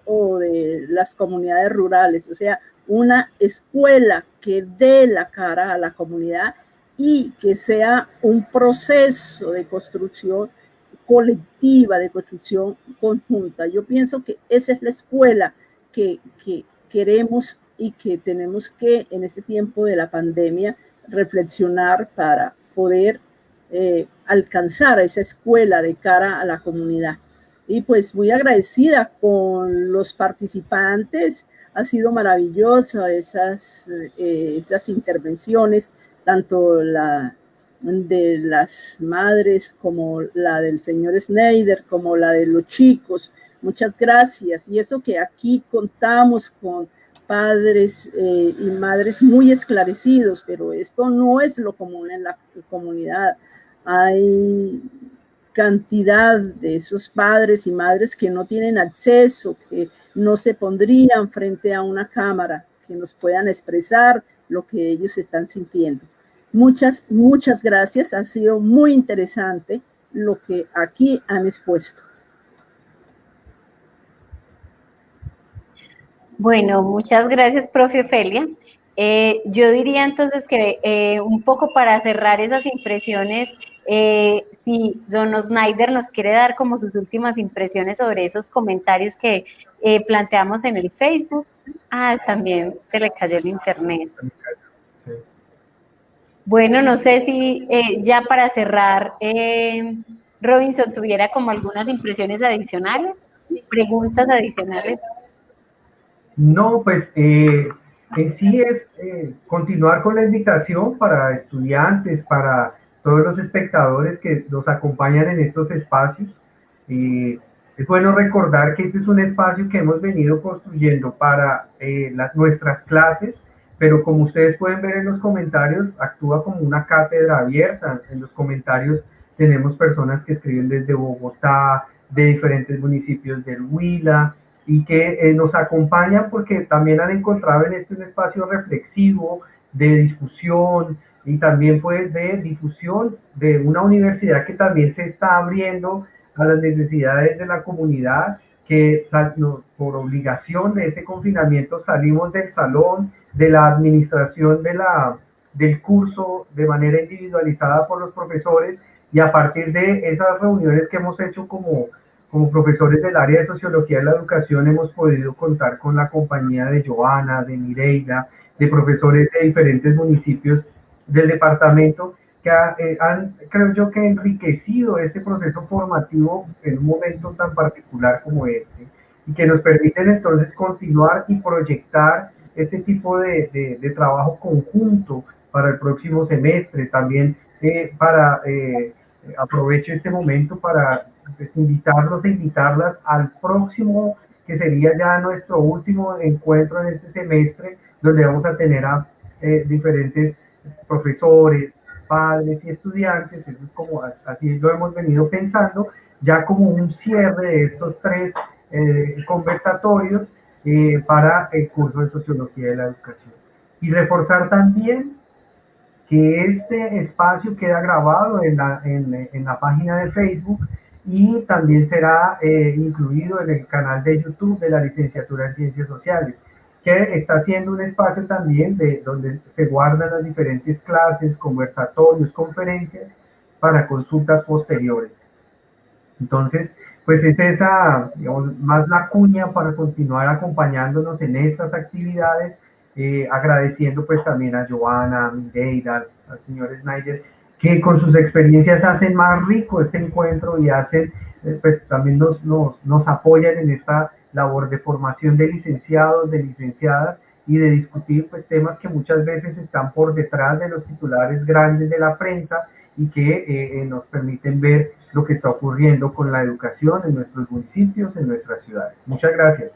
Speaker 7: o de las comunidades rurales, o sea, una escuela que dé la cara a la comunidad y que sea un proceso de construcción colectiva, de construcción conjunta. Yo pienso que esa es la escuela que queremos y que tenemos que en este tiempo de la pandemia reflexionar para poder alcanzar a esa escuela de cara a la comunidad. Y pues muy agradecida con los participantes, ha sido maravilloso esas intervenciones, tanto la de las madres como la del señor Schneider, como la de los chicos. Muchas gracias. Y eso que aquí contamos con padres y madres muy esclarecidos, pero esto no es lo común en la comunidad. Hay cantidad de esos padres y madres que no tienen acceso, que no se pondrían frente a una cámara, que nos puedan expresar lo que ellos están sintiendo. Muchas gracias, ha sido muy interesante lo que aquí han expuesto.
Speaker 6: Bueno, muchas gracias, profe Ofelia. Yo diría entonces que un poco para cerrar esas impresiones, si don Schneider nos quiere dar como sus últimas impresiones sobre esos comentarios que planteamos en el Facebook. Ah, también se le cayó el internet. Bueno, no sé si ya para cerrar, Robinson tuviera como algunas impresiones adicionales, preguntas adicionales.
Speaker 1: No, pues en sí es continuar con la invitación para estudiantes, para todos los espectadores que nos acompañan en estos espacios. Es bueno recordar que este es un espacio que hemos venido construyendo para nuestras clases, pero como ustedes pueden ver en los comentarios, actúa como una cátedra abierta. En los comentarios tenemos personas que escriben desde Bogotá, de diferentes municipios del Huila, y que nos acompañan porque también han encontrado en este un espacio reflexivo, de discusión y también pues de difusión de una universidad que también se está abriendo a las necesidades de la comunidad, que por obligación de ese confinamiento salimos del salón, de la administración del curso de manera individualizada por los profesores, y a partir de esas reuniones que hemos hecho como profesores del área de Sociología de la Educación hemos podido contar con la compañía de Joana, de Mireida, de profesores de diferentes municipios del departamento que han, creo yo, que enriquecido este proceso formativo en un momento tan particular como este, y que nos permiten entonces continuar y proyectar este tipo de trabajo conjunto para el próximo semestre. También aprovecho este momento para invitarlos e invitarlas al próximo, que sería ya nuestro último encuentro en este semestre, donde vamos a tener a diferentes profesores, padres y estudiantes. Eso es como, así lo hemos venido pensando, ya como un cierre de estos 3 conversatorios para el curso de Sociología de la Educación. Y reforzar también que este espacio queda grabado en la página de Facebook y también será incluido en el canal de YouTube de la Licenciatura en Ciencias Sociales, que está siendo un espacio también donde se guardan las diferentes clases, conversatorios, conferencias para consultas posteriores. Entonces, pues es esa, digamos, más la cuña para continuar acompañándonos en estas actividades, agradeciendo pues también a Joana, a Mireida, al señor Snyder, que con sus experiencias hacen más rico este encuentro y hacen, pues también nos apoyan en esta labor de formación de licenciados, de licenciadas, y de discutir pues temas que muchas veces están por detrás de los titulares grandes de la prensa y que nos permiten ver lo que está ocurriendo con la educación en nuestros municipios, en nuestras ciudades. Muchas gracias.